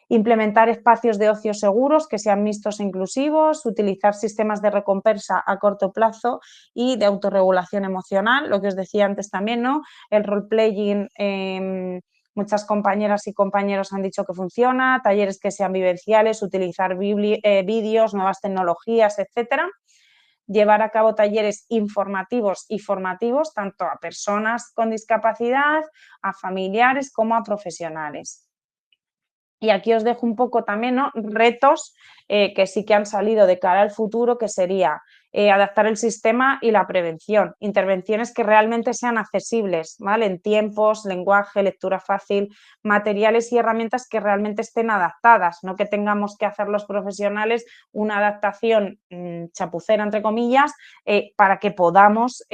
Implementar espacios de ocio seguros que sean mixtos e inclusivos, utilizar sistemas de recompensa a corto plazo y de autorregulación emocional, lo que os decía antes también, ¿no? El role-playing, muchas compañeras y compañeros han dicho que funciona, talleres que sean vivenciales, utilizar vídeos, nuevas tecnologías, etcétera. Llevar a cabo talleres informativos y formativos tanto a personas con discapacidad, a familiares como a profesionales. Y aquí os dejo un poco también, ¿no?, retos que sí que han salido de cara al futuro, que sería adaptar el sistema y la prevención, intervenciones que realmente sean accesibles, ¿vale?, en tiempos, lenguaje, lectura fácil, materiales y herramientas que realmente estén adaptadas, no que tengamos que hacer los profesionales una adaptación chapucera, entre comillas, para que podamos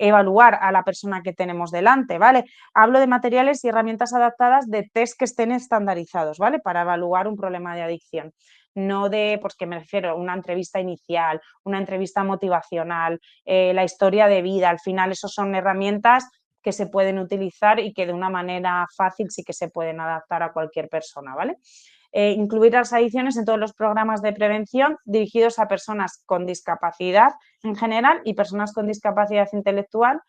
evaluar a la persona que tenemos delante, ¿vale? Hablo de materiales y herramientas adaptadas de test que estén estandarizados, ¿vale?, para evaluar un problema de adicción. No de, pues que me refiero a una entrevista inicial, una entrevista motivacional, la historia de vida. Al final, esos son herramientas que se pueden utilizar y que de una manera fácil sí que se pueden adaptar a cualquier persona, ¿vale? Incluir las adicciones en todos los programas de prevención dirigidos a personas con discapacidad en general y personas con discapacidad intelectual.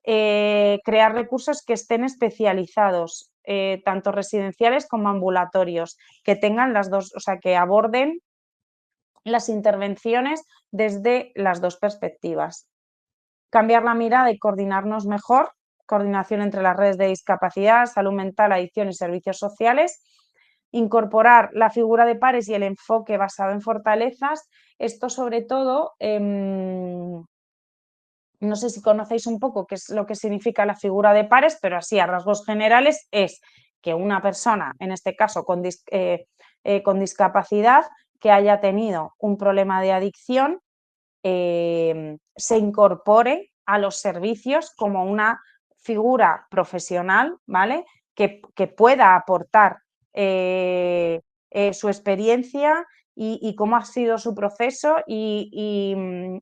Crear recursos que estén especializados, tanto residenciales como ambulatorios, que tengan las dos, o sea, que aborden las intervenciones desde las dos perspectivas. Cambiar la mirada y coordinarnos mejor, coordinación entre las redes de discapacidad, salud mental, adicción y servicios sociales. Incorporar la figura de pares y el enfoque basado en fortalezas. Esto sobre todo, no sé si conocéis un poco qué es lo que significa la figura de pares, pero así a rasgos generales es que una persona, en este caso con discapacidad, que haya tenido un problema de adicción, se incorpore a los servicios como una figura profesional, ¿vale?, que pueda aportar su experiencia y cómo ha sido su proceso y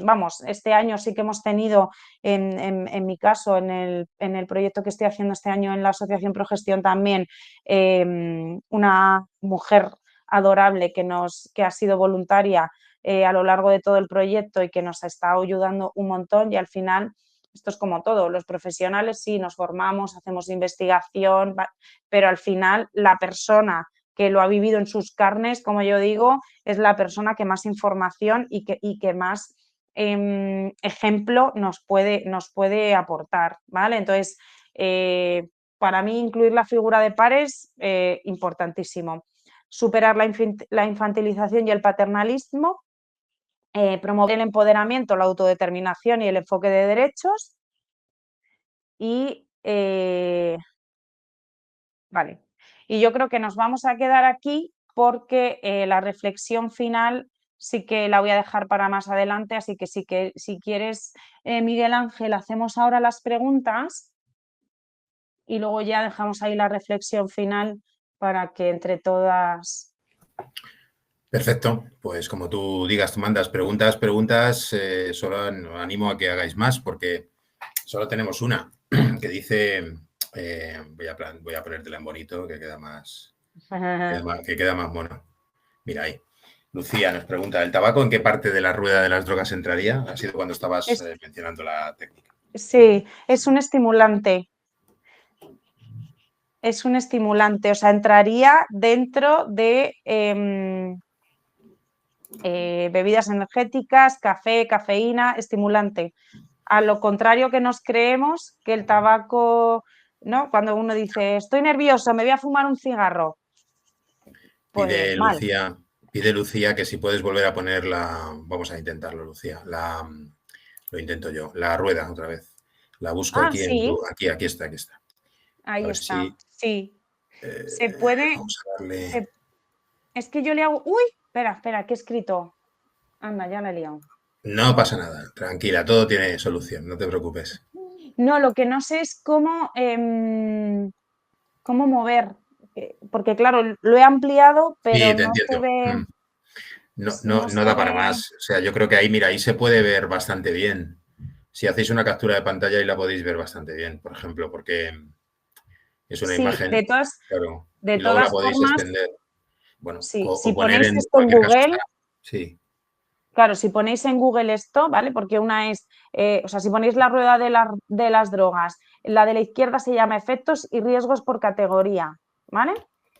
vamos, este año sí que hemos tenido, en mi caso, en el proyecto que estoy haciendo este año en la Asociación Progestión también, una mujer adorable que ha sido voluntaria a lo largo de todo el proyecto y que nos ha estado ayudando un montón, y al final Esto es como todo, los profesionales sí nos formamos, hacemos investigación, pero al final la persona que lo ha vivido en sus carnes, como yo digo, es la persona que más información y que más ejemplo nos puede aportar, ¿vale? Entonces, para mí incluir la figura de pares, importantísimo. Superar la infantilización y el paternalismo, promover el empoderamiento, la autodeterminación y el enfoque de derechos y vale. Y yo creo que nos vamos a quedar aquí porque la reflexión final sí que la voy a dejar para más adelante, así que si quieres, Miguel Ángel, hacemos ahora las preguntas y luego ya dejamos ahí la reflexión final para que entre todas... Perfecto, pues como tú digas, tú mandas preguntas, solo animo a que hagáis más porque solo tenemos una que dice, voy a ponértela en bonito, que queda más mono. Mira ahí. Lucía nos pregunta, ¿el tabaco en qué parte de la rueda de las drogas entraría? Ha sido cuando estabas mencionando la técnica. Sí, es un estimulante. Es un estimulante, o sea, entraría dentro de bebidas energéticas, café, cafeína, estimulante. A lo contrario que nos creemos que el tabaco, ¿no? Cuando uno dice, estoy nervioso, me voy a fumar un cigarro. Pues mal. Pide Lucía que si puedes volver a poner vamos a intentarlo, Lucía, lo intento yo, la rueda otra vez. La busco aquí sí. aquí está. Ahí está, sí. Se puede... Vamos a darle... Es que yo le hago... Uy, espera, que he escrito. Anda, ya la he liado. No pasa nada, tranquila, todo tiene solución, no te preocupes. No, lo que no sé es cómo mover, porque claro, lo he ampliado, pero Sí, te no se entiendo. ve... No da para más. O sea, yo creo que ahí, mira, ahí se puede ver bastante bien. Si hacéis una captura de pantalla ahí la podéis ver bastante bien, por ejemplo, porque es una imagen, claro, de y luego la todas podéis formas, extender. Bueno, sí, o si poner ponéis en esto en cualquier caso Google, está. Sí. claro, si ponéis en Google esto, ¿vale? Porque una es, o sea, si ponéis la rueda de las drogas, la de la izquierda se llama efectos y riesgos por categoría, ¿vale?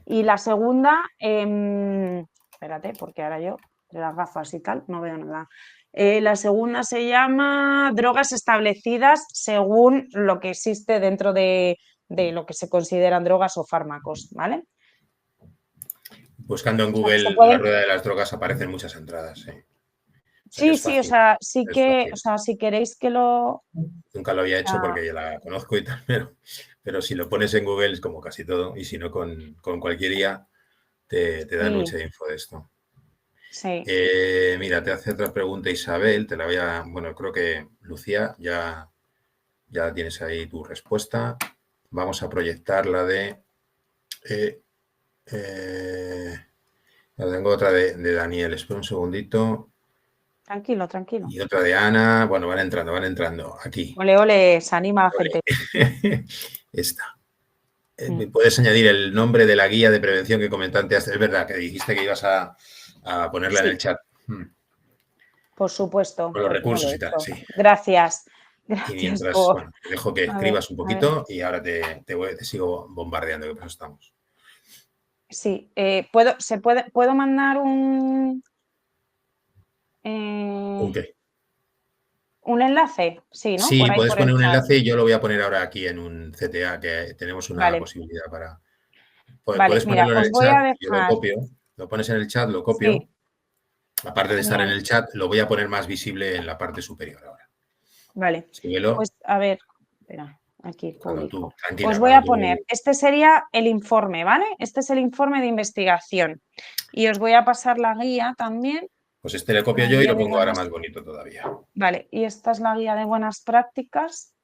Y la segunda, espérate, porque ahora yo, de las gafas y tal, no veo nada. La segunda se llama drogas establecidas según lo que existe dentro de lo que se consideran drogas o fármacos, ¿vale? Buscando en O sea, que se Google la pueden... rueda de las drogas aparecen muchas entradas, sí. O sea que Sí, es sí, o fácil. sea, sí Es que, o fácil. sea, si queréis que lo... Nunca lo había hecho porque ya la conozco y tal, pero si lo pones en Google es como casi todo, y si no con cualquier IA te dan mucha info de esto. Sí. Mira, te hace otra pregunta Isabel, te la voy a... Bueno, creo que Lucía ya tienes ahí tu respuesta. Vamos a proyectar la de... tengo otra de Daniel, espera un segundito. Tranquilo, tranquilo. Y otra de Ana. Bueno, van entrando. Aquí. Ole, ole, se anima la gente. Esta. ¿Me puedes añadir el nombre de la guía de prevención que comentaste antes? Es verdad que dijiste que ibas a ponerla en el chat. Por supuesto. Con los Pues no lo recursos he y tal, hecho. sí. Gracias. Y Gracias mientras, por... bueno, te dejo que A ver, escribas un poquito y ahora te sigo bombardeando, que por eso estamos. Sí, ¿puedo mandar un... ¿Un qué? un enlace? Sí, ¿no? Sí, Por ahí puedes por el poner un chat. enlace y yo lo voy a poner ahora aquí en un CTA, que tenemos una Vale, posibilidad para... vale. Puedes Mira, ponerlo en os el voy a chat, yo lo dejar... copio, lo pones en el chat, lo copio. Sí, Aparte de estar en genial. el chat, lo voy a poner más visible en la parte superior ahora. Vale. Síguelo. Pues a ver, espera, aquí Cuando tú, publico. Os tranquila, voy cuando a poner, tú... este sería el informe, ¿vale? Este es el informe de investigación. Y os voy a pasar la guía también. Pues este le copio La yo y guía lo de pongo ahora buenas... más bonito todavía. Vale, y esta es la guía de buenas prácticas.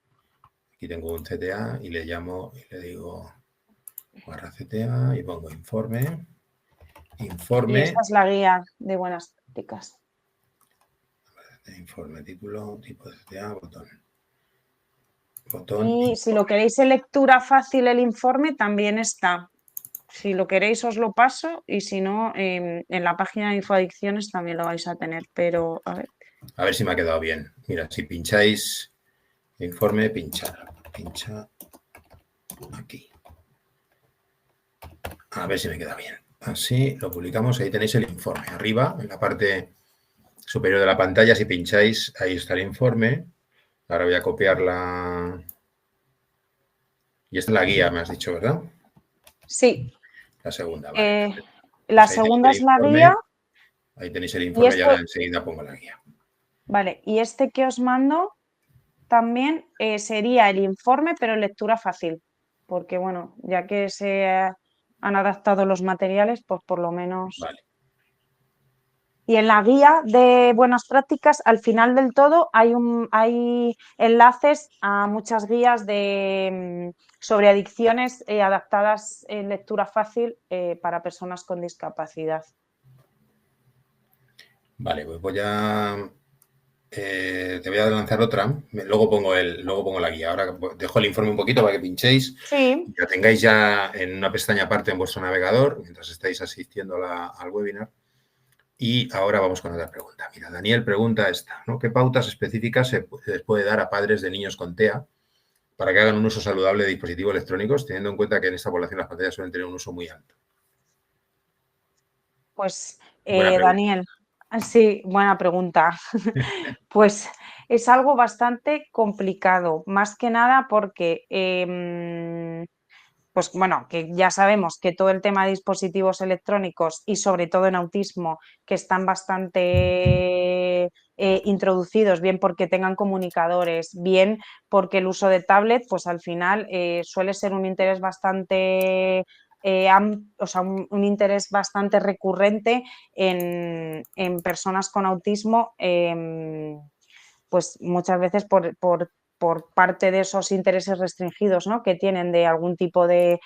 Aquí tengo un CTA y le llamo y le digo barra CTA y pongo informe. Y esta es la guía de buenas prácticas. Informe, título, tipo de CTA, botón. Y si lo queréis en lectura fácil el informe, también está. Si lo queréis os lo paso y si no, en la página de Infoadicciones también lo vais a tener. Pero, a ver. A ver si me ha quedado bien. Mira, si pincháis Informe, pinchar. Pincha aquí. A ver si me queda bien. Así lo publicamos. Ahí tenéis el informe. Arriba, en la parte superior de la pantalla, si pincháis, ahí está el informe. Ahora voy a copiar la... Y esta es la guía, me has dicho, ¿verdad? Sí. La segunda, vale. La Pues ahí tenéis segunda el es la informe. guía. Ahí tenéis el Y informe y esto, ahora enseguida pongo la guía. vale, y este que os mando también sería el informe, pero en lectura fácil. Porque, bueno, ya que se han adaptado los materiales, pues por lo menos. Vale. Y en la guía de buenas prácticas, al final del todo, hay enlaces a muchas guías sobre adicciones adaptadas en lectura fácil para personas con discapacidad. Vale, pues voy a... te voy a lanzar otra. Luego pongo la guía. Ahora dejo el informe un poquito para que pinchéis. Sí. La tengáis ya en una pestaña aparte en vuestro navegador mientras estáis asistiendo al webinar. Y ahora vamos con otra pregunta. Mira, Daniel pregunta esta, ¿no? ¿Qué pautas específicas se les puede dar a padres de niños con TEA para que hagan un uso saludable de dispositivos electrónicos, teniendo en cuenta que en esta población las pantallas suelen tener un uso muy alto? Pues, Buena pregunta. Daniel, sí, buena pregunta. Pues es algo bastante complicado, más que nada porque, pues bueno, que ya sabemos que todo el tema de dispositivos electrónicos y sobre todo en autismo, que están bastante introducidos, bien porque tengan comunicadores, bien porque el uso de tablet, pues al final suele ser un interés bastante o sea, un interés bastante recurrente en personas con autismo, pues muchas veces por parte de esos intereses restringidos, ¿no? Que tienen de algún tipo de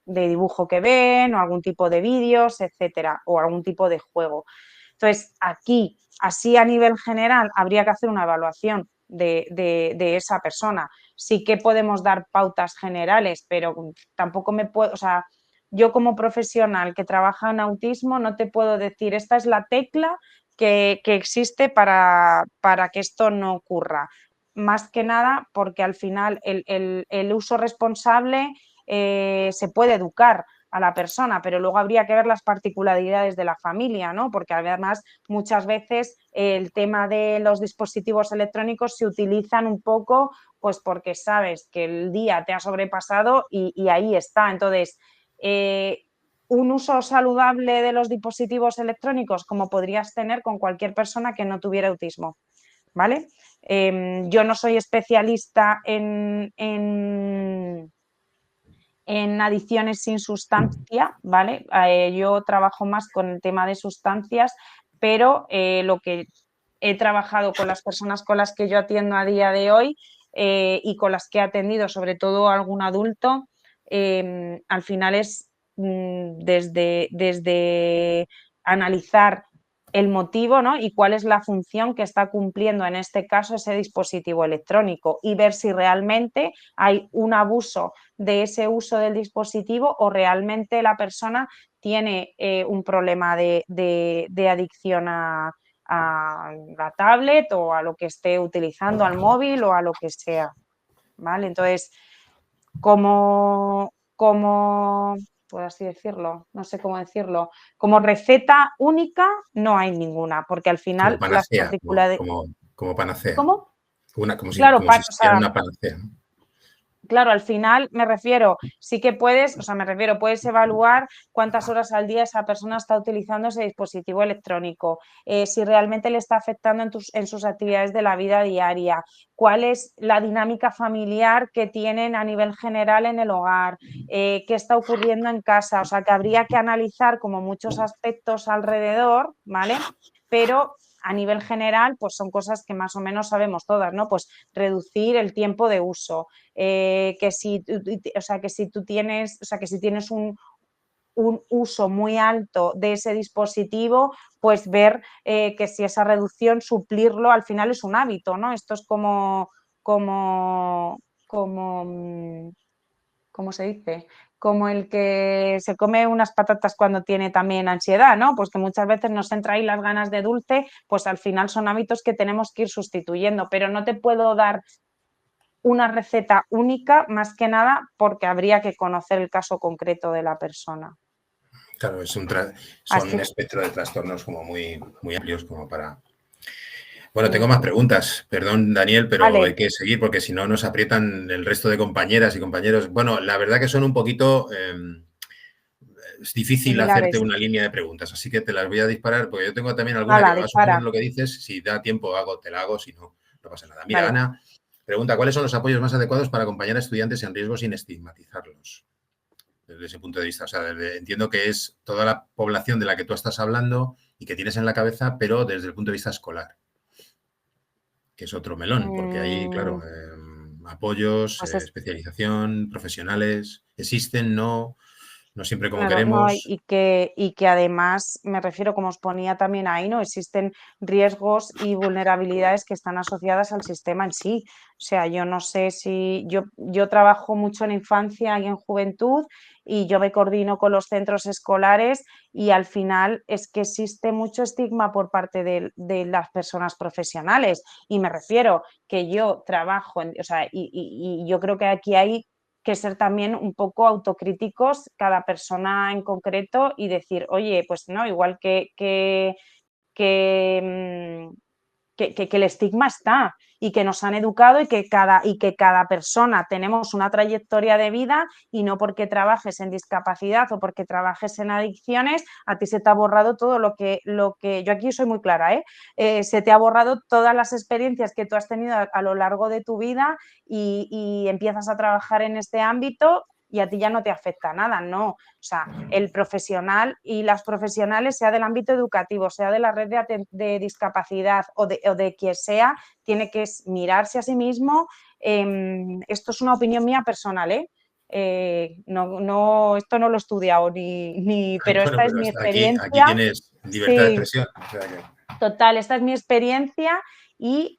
dibujo que ven o algún tipo de vídeos, etcétera, o algún tipo de juego. Entonces, aquí, así a nivel general, habría que hacer una evaluación de esa persona. Sí que podemos dar pautas generales, pero tampoco me puedo, o sea, yo como profesional que trabaja en autismo no te puedo decir esta es la tecla que existe para que esto no ocurra. Más que nada porque al final el uso responsable se puede educar a la persona, pero luego habría que ver las particularidades de la familia, ¿no? Porque además muchas veces el tema de los dispositivos electrónicos se utilizan un poco pues porque sabes que el día te ha sobrepasado y ahí está. Entonces, un uso saludable de los dispositivos electrónicos como podrías tener con cualquier persona que no tuviera autismo, ¿vale? Yo no soy especialista en adicciones sin sustancia, ¿vale? Yo trabajo más con el tema de sustancias, pero lo que he trabajado con las personas con las que yo atiendo a día de hoy y con las que he atendido, sobre todo algún adulto, al final es desde analizar el motivo, ¿no? Y cuál es la función que está cumpliendo en este caso ese dispositivo electrónico y ver si realmente hay un abuso de ese uso del dispositivo o realmente la persona tiene un problema de adicción a la tablet o a lo que esté utilizando, al móvil o a lo que sea, ¿vale? Entonces, como puedo así decirlo, no sé cómo decirlo, como receta única no hay ninguna, porque al Como final las panacea, particularidades... como panacea. ¿Cómo? Como si, Claro, como si o existiera sea, una panacea, ¿no? claro, al final me refiero, sí que puedes, o sea, me refiero, puedes evaluar cuántas horas al día esa persona está utilizando ese dispositivo electrónico, si realmente le está afectando en sus actividades de la vida diaria, cuál es la dinámica familiar que tienen a nivel general en el hogar, qué está ocurriendo en casa, o sea, que habría que analizar como muchos aspectos alrededor, ¿vale? Pero a nivel general, pues son cosas que más o menos sabemos todas, ¿no? Pues reducir el tiempo de uso, que si tú tienes, o sea, que si tienes un uso muy alto de ese dispositivo, pues ver que si esa reducción, suplirlo, al final es un hábito, ¿no? Esto es como ¿cómo se dice? como el que se come unas patatas cuando tiene también ansiedad, ¿no? Pues que muchas veces nos entra ahí las ganas de dulce, pues al final son hábitos que tenemos que ir sustituyendo, pero no te puedo dar una receta única, más que nada porque habría que conocer el caso concreto de la persona. Claro, son un Así, espectro de trastornos como muy, muy amplios como para... Bueno, tengo sí. más preguntas. Perdón, Daniel, pero hay Vale, que seguir porque si no nos aprietan el resto de compañeras y compañeros. Bueno, la verdad que son un poquito... es difícil hacerte similares. una línea de preguntas, así que te las voy a disparar porque yo tengo también alguna que Hala, me va a suponer dispara. lo que dices. Si da tiempo, te la hago, si no, no pasa nada. Mira, Vale. Ana pregunta, ¿cuáles son los apoyos más adecuados para acompañar a estudiantes en riesgo sin estigmatizarlos? Desde ese punto de vista. O sea, entiendo que es toda la población de la que tú estás hablando y que tienes en la cabeza, pero desde el punto de vista escolar, que es otro melón, porque ahí, Mm, claro, apoyos, pues especialización, profesionales, existen, no, no siempre como claro, no hay, queremos. y que además, me refiero, como os ponía también ahí, ¿no? Existen riesgos y vulnerabilidades que están asociadas al sistema en sí. O sea, yo no sé si yo trabajo mucho en infancia y en juventud y yo me coordino con los centros escolares y al final es que existe mucho estigma por parte de las personas profesionales. Y me refiero que yo trabajo, o sea, y yo creo que aquí hay que ser también un poco autocríticos cada persona en concreto y decir, oye, pues no, igual que, que el estigma está y que nos han educado y que cada persona tenemos una trayectoria de vida y no porque trabajes en discapacidad o porque trabajes en adicciones, a ti se te ha borrado todo lo que yo aquí soy muy clara, se te ha borrado todas las experiencias que tú has tenido a lo largo de tu vida y empiezas a trabajar en este ámbito y a ti ya no te afecta nada, no. O sea, el profesional y las profesionales, sea del ámbito educativo, sea de la red de discapacidad o de quien sea, tiene que mirarse a sí mismo. Esto es una opinión mía personal, ¿eh? Esto no lo he estudiado, pero Bueno, esta es pero mi hasta aquí experiencia. tienes libertad de Sí, expresión. O sea que, total, esta es mi experiencia y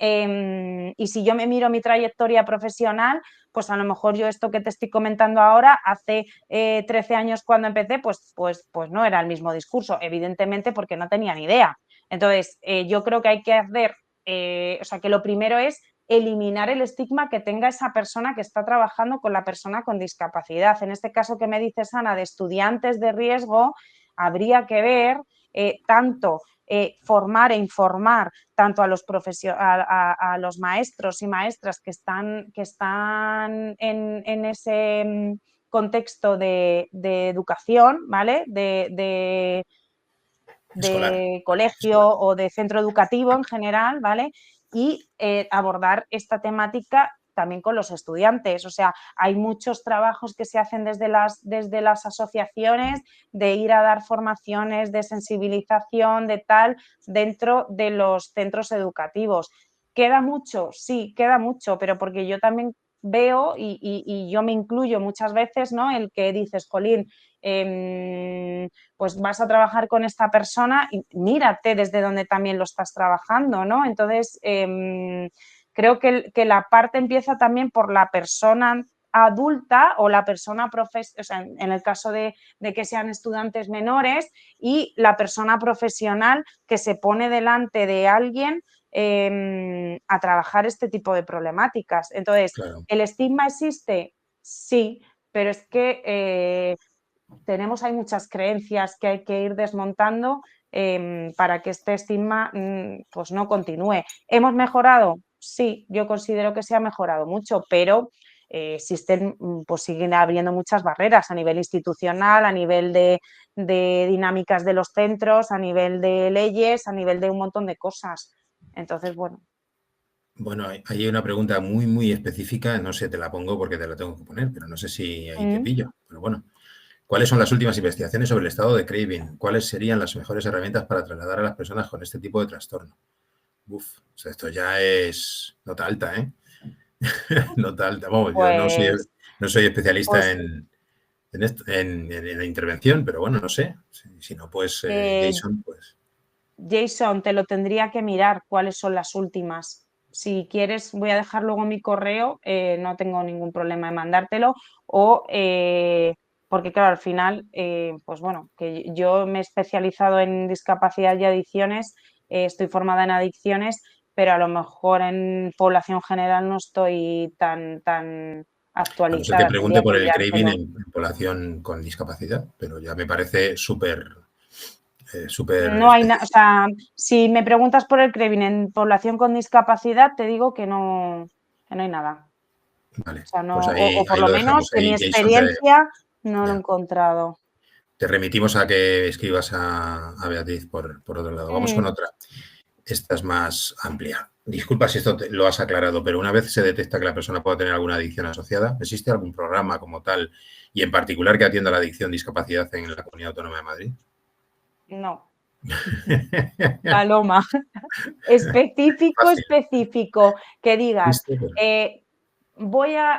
si yo me miro mi trayectoria profesional, pues a lo mejor yo esto que te estoy comentando ahora, hace 13 años cuando empecé, pues no era el mismo discurso, evidentemente porque no tenía ni idea. Entonces, yo creo que hay que hacer, o sea, que lo primero es eliminar el estigma que tenga esa persona que está trabajando con la persona con discapacidad. En este caso que me dices, Ana, de estudiantes de riesgo, habría que ver tanto formar e informar tanto a los, a los maestros y maestras que están en ese contexto de educación, ¿vale? escolar. De colegio Escolar. o de centro educativo en general, ¿vale? Y abordar esta temática también con los estudiantes. O sea, hay muchos trabajos que se hacen desde las asociaciones de ir a dar formaciones de sensibilización, de tal, dentro de los centros educativos. ¿Queda mucho? Sí, queda mucho, pero porque yo también veo y yo me incluyo muchas veces, ¿no? El que dices, Jolín, pues vas a trabajar con esta persona y mírate desde donde también lo estás trabajando, ¿no? Entonces, creo que la parte empieza también por la persona adulta o la persona o sea, en el caso de que sean estudiantes menores y la persona profesional que se pone delante de alguien a trabajar este tipo de problemáticas. Entonces, Claro. ¿el estigma existe? Sí, pero es que hay muchas creencias que hay que ir desmontando para que este estigma pues no continúe. ¿Hemos mejorado? Sí, yo considero que se ha mejorado mucho, pero pues siguen habiendo muchas barreras a nivel institucional, a nivel de dinámicas de los centros, a nivel de leyes, a nivel de un montón de cosas. Entonces, bueno. Bueno, hay una pregunta muy, muy específica. No sé, te la pongo porque te la tengo que poner, pero no sé si ahí te Mm. pillo. Pero bueno, ¿cuáles son las últimas investigaciones sobre el estado de craving? ¿Cuáles serían las mejores herramientas para trasladar a las personas con este tipo de trastorno? Uf, o sea, esto ya es nota alta, ¿eh? Nota alta. Vamos, yo Pues, no soy especialista pues en la intervención, pero bueno, no sé. Si no, pues Jason, pues Jason, te lo tendría que mirar cuáles son las últimas. Si quieres, voy a dejar luego mi correo, no tengo ningún problema en mandártelo, o porque claro, al final, pues bueno, que yo me he especializado en discapacidad y adicciones, estoy formada en adicciones, pero a lo mejor en población general no estoy tan A no ser que actualizada, pregunte tendría por que el craving mirármelo. en población con discapacidad, pero ya me parece súper No hay nada, o específico. sea, si me preguntas por el craving en población con discapacidad, te digo que no hay nada. Vale, O sea, pues no, ahí, o por ahí lo lo menos dejamos. en mi Ahí, Jason, experiencia no lo he ya, encontrado. te remitimos a que escribas a Beatriz por otro lado. Vamos con Mm, otra. Esta es más amplia. Disculpa si esto lo has aclarado, pero una vez se detecta que la persona pueda tener alguna adicción asociada, ¿existe algún programa como tal y en particular que atienda la adicción discapacidad en la Comunidad Autónoma de Madrid? no, Paloma. Específico, Fácil. específico, que digas, ¿Existe? Pero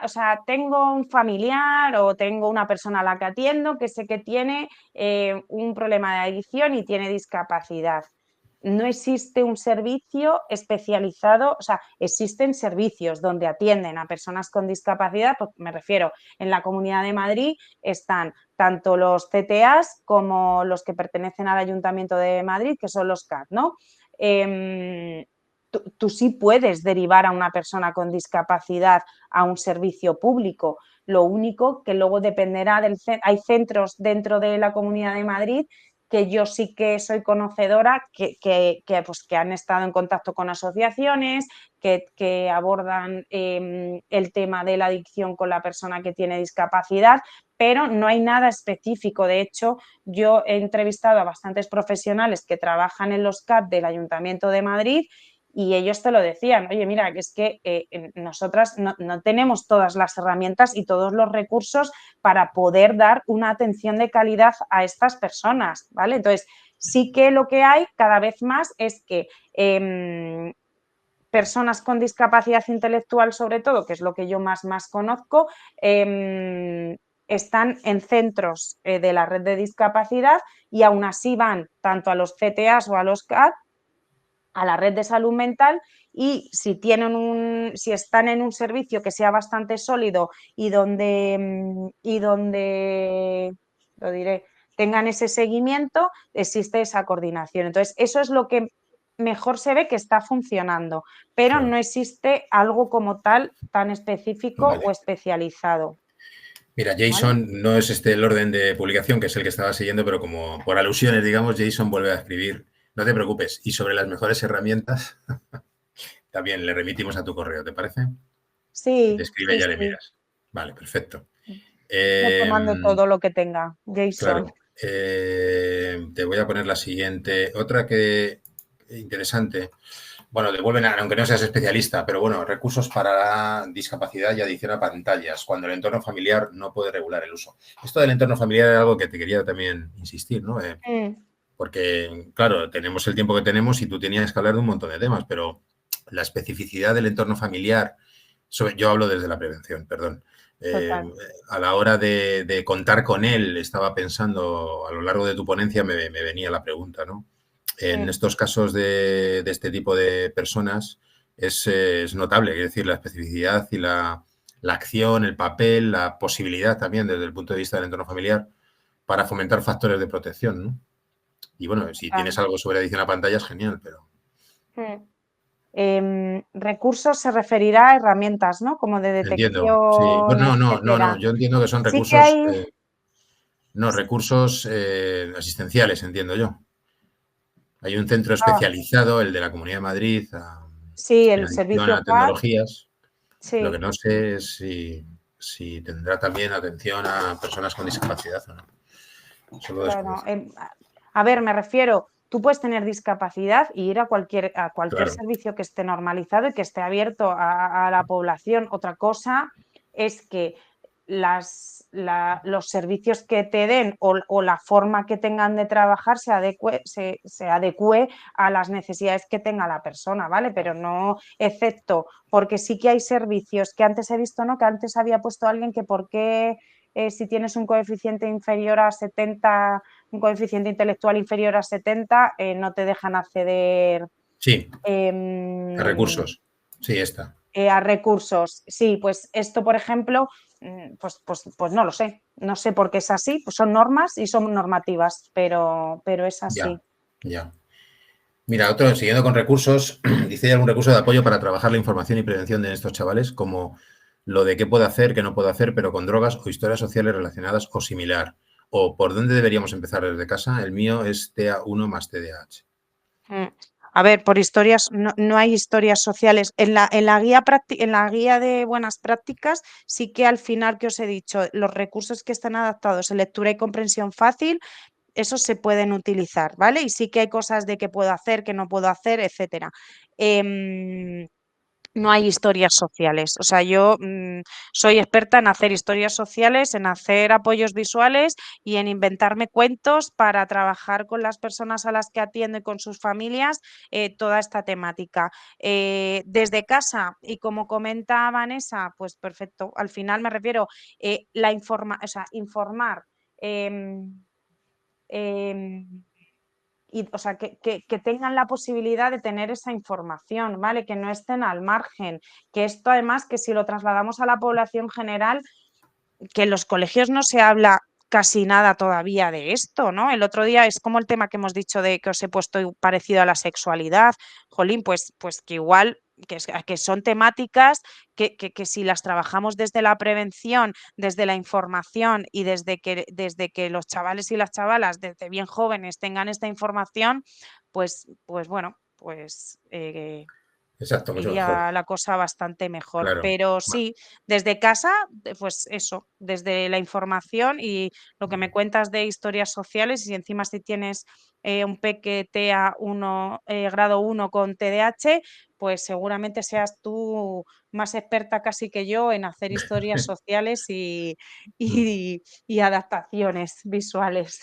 o sea, tengo un familiar o tengo una persona a la que atiendo que sé que tiene un problema de adicción y tiene discapacidad. No existe un servicio especializado, o sea, existen servicios donde atienden a personas con discapacidad, pues me refiero, en la Comunidad de Madrid están tanto los CTAs como los que pertenecen al Ayuntamiento de Madrid, que son los CAT, ¿no? Tú sí puedes derivar a una persona con discapacidad a un servicio público. Lo único que luego dependerá Hay centros dentro de la Comunidad de Madrid que yo sí que soy conocedora, pues, que han estado en contacto con asociaciones, que abordan el tema de la adicción con la persona que tiene discapacidad, pero no hay nada específico. De hecho, yo he entrevistado a bastantes profesionales que trabajan en los CAP del Ayuntamiento de Madrid y ellos te lo decían, oye, mira, que es que nosotras no tenemos todas las herramientas y todos los recursos para poder dar una atención de calidad a estas personas, ¿vale? Entonces, sí que lo que hay cada vez más es que personas con discapacidad intelectual, sobre todo, que es lo que yo más conozco, están en centros de la red de discapacidad y aún así van tanto a los CTAs o a los CAD, a la red de salud mental, y si están en un servicio que sea bastante sólido y donde lo diré, tengan ese seguimiento, existe esa coordinación. Entonces, eso es lo que mejor se ve que está funcionando, pero claro, no existe algo como tal tan específico o vale. especializado. Mira, ¿Vale? Jason, no es este el orden de publicación, que es el que estaba siguiendo, pero como por alusiones, digamos, Jason vuelve a escribir. No te preocupes. Y sobre las mejores herramientas, también le remitimos a tu correo, ¿te parece? Si te Sí, escribe, sí, ya le sí. miras. Vale, perfecto. Yo te Eh, mando todo lo que tenga, Jason. claro. Te voy a poner la siguiente. Otra que interesante. Bueno, devuelven, aunque no seas especialista, pero bueno, recursos para la discapacidad y adicción a pantallas, cuando el entorno familiar no puede regular el uso. Esto del entorno familiar es algo que te quería también insistir, ¿no? Mm, Porque, claro, tenemos el tiempo que tenemos y tú tenías que hablar de un montón de temas, pero la especificidad del entorno familiar, yo hablo desde la prevención, perdón. Eh, total. a la hora de contar con él, estaba pensando, a lo largo de tu ponencia me venía la pregunta, ¿no? En Mm. estos casos de este tipo de personas es notable, es decir, la especificidad y la acción, el papel, la posibilidad también desde el punto de vista del entorno familiar para fomentar factores de protección, ¿no? Y bueno, si tienes Total. algo sobre adicción a pantallas, genial, pero Mm. Recursos se referirá a herramientas, ¿no? Como de entiendo. Sí, detección, bueno, no, etcétera. yo entiendo que son Sí que recursos, hay, no, recursos asistenciales, entiendo yo. Hay un centro ah, especializado, el de la Comunidad de Madrid, sí, en el adicción servicio a CAD, tecnologías. Lo que sí. no sé es si tendrá también atención a personas con discapacidad o no. Eso lo Claro, desconozco. a ver, me refiero, tú puedes tener discapacidad y ir a cualquier Claro, servicio que esté normalizado y que esté abierto a la población. Otra cosa es que los servicios que te den o la forma que tengan de trabajar se adecue a las necesidades que tenga la persona, ¿vale? Pero no, excepto porque sí que hay servicios que antes he visto, ¿no? Que antes había puesto alguien que por qué si tienes un coeficiente inferior a 70, un coeficiente intelectual inferior a 70, no te dejan acceder. sí, a em, recursos. Sí, está. A recursos. Sí, pues esto, por ejemplo, pues no lo sé. No sé por qué es así. Pues son normas y son normativas, pero es así. Ya. Mira, otro, siguiendo con recursos, dice ¿hay algún recurso de apoyo para trabajar la información y prevención de estos chavales? Como lo de qué puedo hacer, qué no puedo hacer, pero con drogas o historias sociales relacionadas o similar. O por dónde deberíamos empezar desde casa. El mío es TA1 más TDAH. A ver, por historias, no hay historias sociales. En la guía de buenas prácticas, sí que al final que os he dicho, los recursos que están adaptados en lectura y comprensión fácil, esos se pueden utilizar, ¿vale? Y sí que hay cosas de qué puedo hacer, qué no puedo hacer, etcétera. No hay historias sociales. O sea, yo soy experta en hacer historias sociales, en hacer apoyos visuales y en inventarme cuentos para trabajar con las personas a las que atiendo y con sus familias toda esta temática. Desde casa, y como comenta Vanessa, pues perfecto. Al final me refiero o sea, informar. em, em, o sea, que tengan la posibilidad de tener esa información, ¿vale? Que no estén al margen. Que esto además, que si lo trasladamos a la población general, que en los colegios no se habla casi nada todavía de esto, ¿no? El otro día es como el tema que hemos dicho de que os he puesto parecido a la sexualidad, jolín, pues que igual que son temáticas que si las trabajamos desde la prevención, desde la información y desde que los chavales y las chavalas desde bien jóvenes tengan esta información, pues bueno, pues Exacto, mucho mejor. iría la cosa bastante mejor. Claro. Pero sí, desde casa, pues eso, desde la información y lo que me cuentas de historias sociales, y encima si tienes un peque TA1, grado 1 con TDAH, pues seguramente seas tú más experta casi que yo en hacer historias sociales y adaptaciones visuales.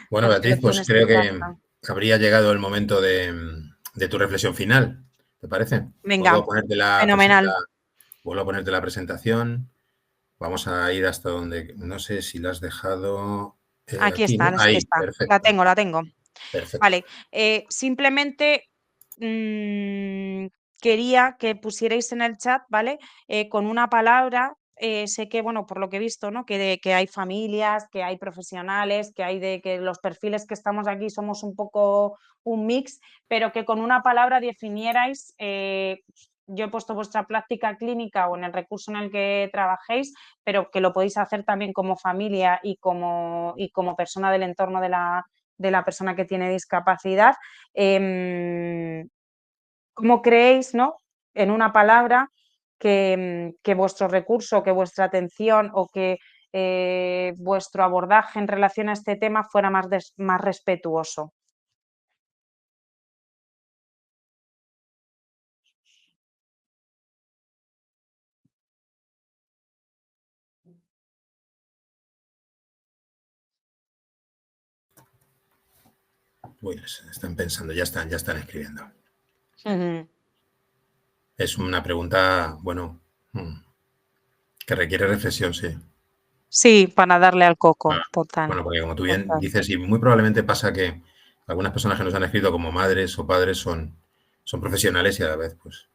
Bueno, Las Beatriz, pues situaciones que creo que pasan. habría llegado el momento de tu reflexión final. ¿Te parece? Venga, fenomenal. Vuelvo a ponerte la presentación. Vamos a ir hasta donde, no sé si la has dejado Aquí aquí, está, ¿no? aquí Ahí, está. La perfecto, tengo, la tengo. perfecto. Vale, simplemente quería que pusierais en el chat, ¿vale? Con una palabra, sé que, bueno, por lo que he visto, ¿no? Que hay familias, que hay profesionales, que los perfiles que estamos aquí somos un poco un mix, pero que con una palabra definierais, yo he puesto vuestra práctica clínica o en el recurso en el que trabajéis, pero que lo podéis hacer también como familia y como persona del entorno de la persona que tiene discapacidad. ¿Cómo creéis, ¿no? En una palabra, que vuestro recurso, que vuestra atención o que vuestro abordaje en relación a este tema fuera más respetuoso? Uy, están pensando, ya están escribiendo. Ujú. Es una pregunta, bueno, que requiere reflexión, sí. Sí, para darle al coco, Ah, total. bueno, porque como tú bien Total. dices, y muy probablemente pasa que algunas personas que nos han escrito como madres o padres son profesionales y a la vez, pues,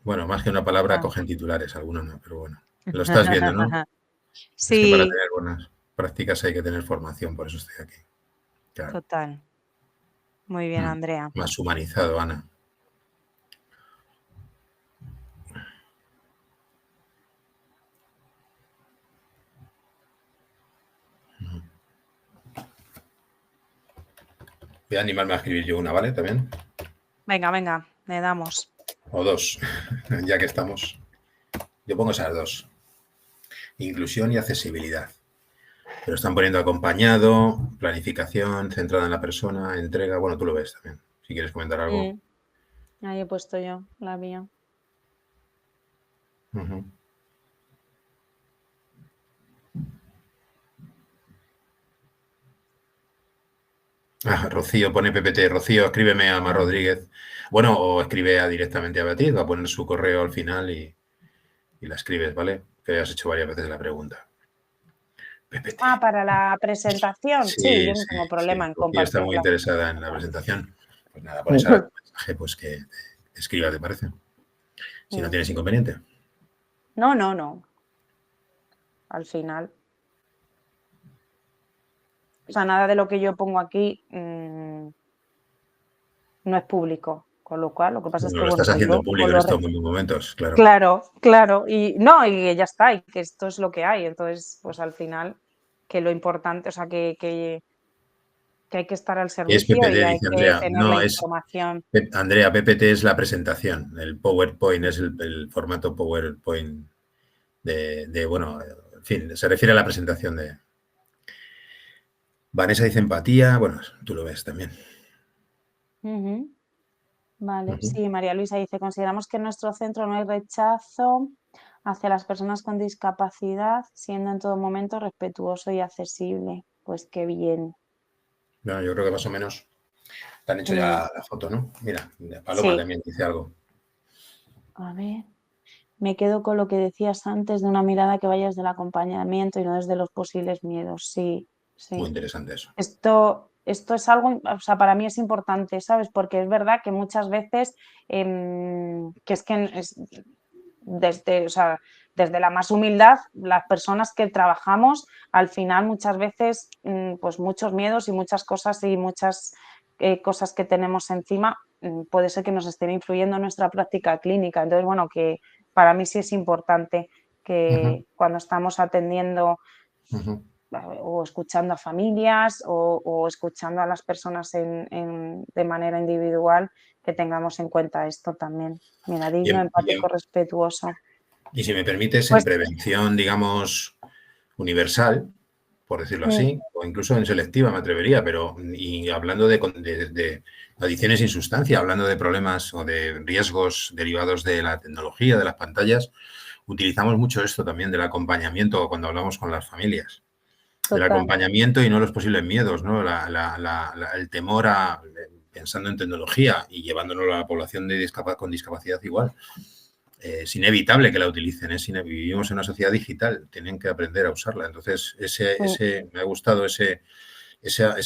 bueno, más que una palabra Total. cogen titulares, algunos no, pero bueno, lo estás viendo, ¿no? Es que para Sí, tener buenas prácticas hay que tener formación, por eso estoy aquí. Claro. total. Muy bien, Andrea. Más humanizado, Ana. Voy a animarme a escribir yo una, ¿vale? También. Venga, venga, le damos. O dos, ya que estamos. Yo pongo esas dos. Inclusión y accesibilidad. Pero están poniendo acompañado, planificación, centrada en la persona, entrega. Bueno, tú lo ves también. Si quieres comentar algo. Ahí he puesto yo la mía. Uh-huh. Rocío pone PPT. Rocío, escríbeme a Mar Rodríguez. Bueno, o escribe directamente a Beatriz. Va a poner su correo al final y la escribes, ¿vale? Que has hecho varias veces la pregunta. PPT. Para la presentación. Sí, Sí, yo no sí, tengo sí. problema en Rocío está muy compartirla. interesada en la presentación. Pues nada, pones ahora tu mensaje, pues que te escriba, ¿te parece? Si no tienes inconveniente. No, no, no. Al final. O sea, nada de lo que yo pongo aquí no es público. Con lo cual, lo que pasa es No que, lo bueno, estás pues haciendo yo público en estos momentos, claro. Claro, claro. Y no, y ya está, y que esto es lo que hay. Entonces, pues al final, que lo importante, o sea, que hay que estar al Es servicio y PPT, hay dice que Andrea. tener la No, es información. Andrea, PPT es la presentación. El PowerPoint es el formato PowerPoint bueno, en fin, se refiere a la presentación de. Vanessa dice empatía, bueno, tú lo ves también. Ujú. Vale, sí, María Luisa dice, consideramos que en nuestro centro no hay rechazo hacia las personas con discapacidad, siendo en todo momento respetuoso y accesible. Pues qué bien. Bueno, yo creo que más o menos te han hecho ya la foto, ¿no? Mira, Paloma Sí, también dice algo. a ver. Me quedo con lo que decías antes de una mirada que vaya desde el acompañamiento y no desde los posibles miedos. Sí, Muy sí. interesante eso. Esto es algo, o sea, para mí es importante, ¿sabes? Porque es verdad que muchas veces, que es que desde, o sea, desde la más humildad, las personas que trabajamos, al final muchas veces, pues muchos miedos y muchas cosas cosas que tenemos encima, puede ser que nos estén influyendo en nuestra práctica clínica. Entonces, bueno, que para mí sí es importante que cuando estamos atendiendo o escuchando a familias o escuchando a las personas de manera individual, que tengamos en cuenta esto también. Mira, digno, empático, respetuoso. Y si me permites, en Pues prevención, digamos, universal, por decirlo mm, así, o incluso en selectiva, me atrevería, pero y hablando de adicciones sin sustancia, hablando de problemas o de riesgos derivados de la tecnología, de las pantallas, utilizamos mucho esto también del acompañamiento cuando hablamos con las familias. Del total. acompañamiento y no los posibles miedos, ¿no? El temor a, pensando en tecnología y llevándolo a la población con discapacidad igual. Es inevitable que la utilicen, vivimos en una sociedad digital, tienen que aprender a usarla. Entonces, me ha gustado ese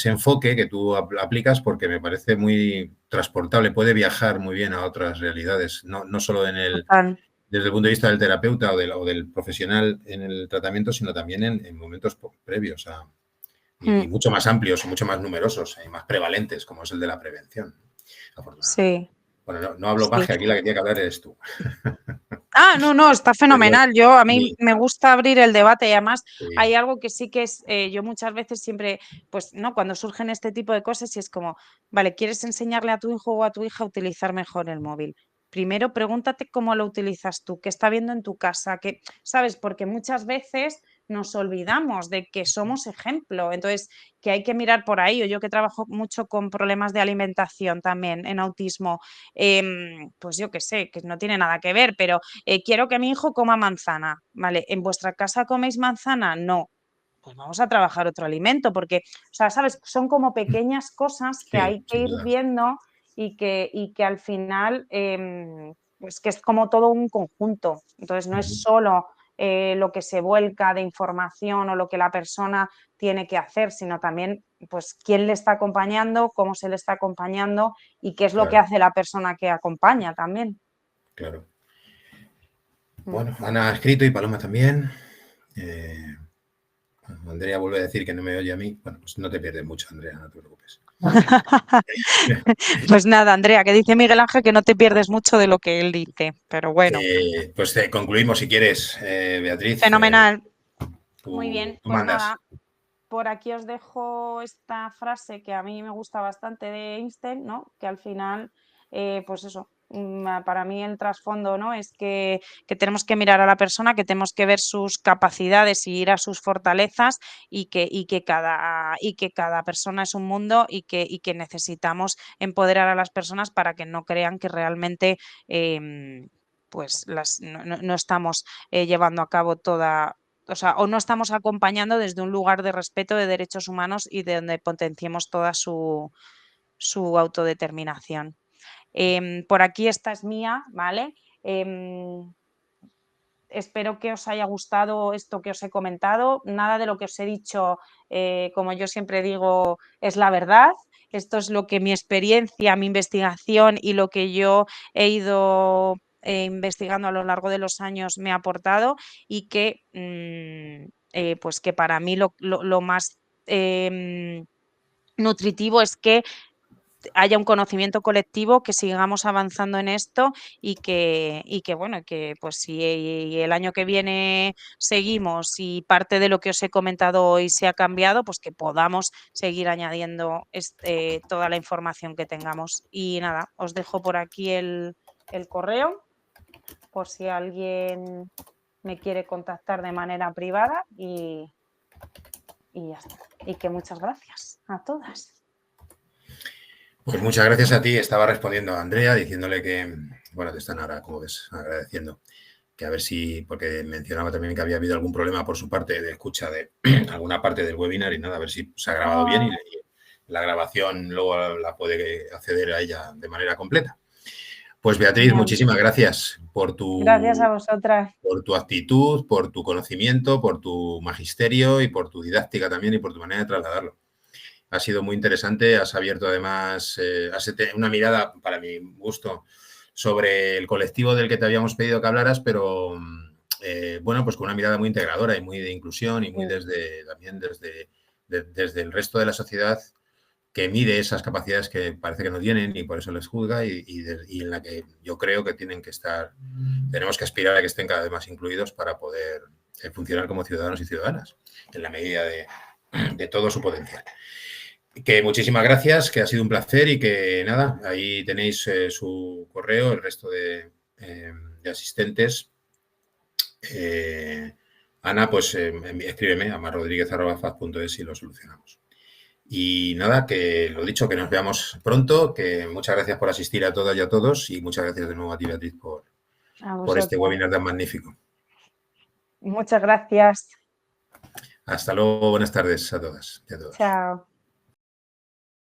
enfoque que tú aplicas porque me parece muy transportable, puede viajar muy bien a otras realidades, no solo Total. desde el punto de vista del terapeuta o del profesional en el tratamiento, sino también en momentos previos y mucho más amplios, mucho más numerosos y más prevalentes, como es el de la prevención, afortunadamente. Sí, Bueno, no hablo más, sí. que aquí la que tiene que hablar eres tú. Ah, no, está fenomenal. A mí Sí, me gusta abrir el debate y además sí, hay algo que sí que es, yo muchas veces siempre, pues, ¿no? Cuando surgen este tipo de cosas y es como, vale, ¿quieres enseñarle a tu hijo o a tu hija a utilizar mejor el móvil? Primero pregúntate cómo lo utilizas tú, qué está viendo en tu casa, qué, ¿sabes? Porque muchas veces nos olvidamos de que somos ejemplo, entonces que hay que mirar por ahí. O yo que trabajo mucho con problemas de alimentación también en autismo, pues yo qué sé, que no tiene nada que ver, pero quiero que mi hijo coma manzana, ¿vale? ¿En vuestra casa coméis manzana? No. Pues vamos a trabajar otro alimento, porque, o sea, ¿sabes? Son como pequeñas cosas que sí, hay que sin ir duda. viendo y que al final, pues que es como todo un conjunto. Entonces, no es solo lo que se vuelca de información o lo que la persona tiene que hacer, sino también, pues, quién le está acompañando, cómo se le está acompañando y qué es lo que Claro, hace la persona que acompaña también. claro. Bueno, Ana ha escrito y Paloma también. Eh, Andrea vuelve a decir que no me oye a mí. Bueno, pues no te pierdes mucho, Andrea, no te preocupes. Pues nada, Andrea, que dice Miguel Ángel que no te pierdes mucho de lo que él dice, pero bueno, Pues concluimos si quieres, Beatriz. fenomenal. Muy Tú bien, pues mandas. nada, por aquí os dejo esta frase que a mí me gusta bastante de Einstein, ¿no? Que al final, pues eso, para mí el trasfondo, ¿no? Es que tenemos que mirar a la persona, que tenemos que ver sus capacidades y ir a sus fortalezas y que cada persona es un mundo y que necesitamos empoderar a las personas para que no crean que realmente pues no estamos llevando a cabo toda, o sea, o no estamos acompañando desde un lugar de respeto de derechos humanos y de donde potenciemos toda su autodeterminación. Por aquí esta es mía, ¿vale? Espero que os haya gustado esto que os he comentado. Nada de lo que os he dicho, como yo siempre digo, es la verdad. Esto es lo que mi experiencia, mi investigación y lo que yo he ido investigando a lo largo de los años me ha aportado y que, pues que para mí lo más nutritivo es que haya un conocimiento colectivo, que sigamos avanzando en esto y que bueno, que pues si el año que viene seguimos y parte de lo que os he comentado hoy se ha cambiado, pues que podamos seguir añadiendo toda la información que tengamos. Y nada, os dejo por aquí el correo por si alguien me quiere contactar de manera privada y ya está. Y que muchas gracias a todas. Pues muchas gracias a ti. Estaba respondiendo a Andrea diciéndole que, bueno, te están ahora, como ves, agradeciendo, que a ver si, porque mencionaba también que había habido algún problema por su parte de escucha de alguna parte del webinar y nada, a ver si se ha grabado bien y la grabación luego la puede acceder a ella de manera completa. Pues Beatriz, muchísimas gracias por Gracias a vosotras. Por tu actitud, por tu conocimiento, por tu magisterio y por tu didáctica también y por tu manera de trasladarlo. Ha sido muy interesante, has abierto además una mirada, para mi gusto, sobre el colectivo del que te habíamos pedido que hablaras, pero bueno, pues con una mirada muy integradora y muy de inclusión y muy también desde el resto de la sociedad que mide esas capacidades que parece que no tienen y por eso les juzga y en la que yo creo que tienen que estar, tenemos que aspirar a que estén cada vez más incluidos para poder funcionar como ciudadanos y ciudadanas en la medida de todo su potencial. Que muchísimas gracias, que ha sido un placer y que nada, ahí tenéis su correo, el resto de asistentes. Ana, pues escríbeme a marrodriguez@faz.es y lo solucionamos. Y nada, que lo dicho, que nos veamos pronto, que muchas gracias por asistir a todas y a todos y muchas gracias de nuevo a ti, Beatriz, por este webinar tan magnífico. Muchas gracias. Hasta luego, buenas tardes a todas y a todos. Chao.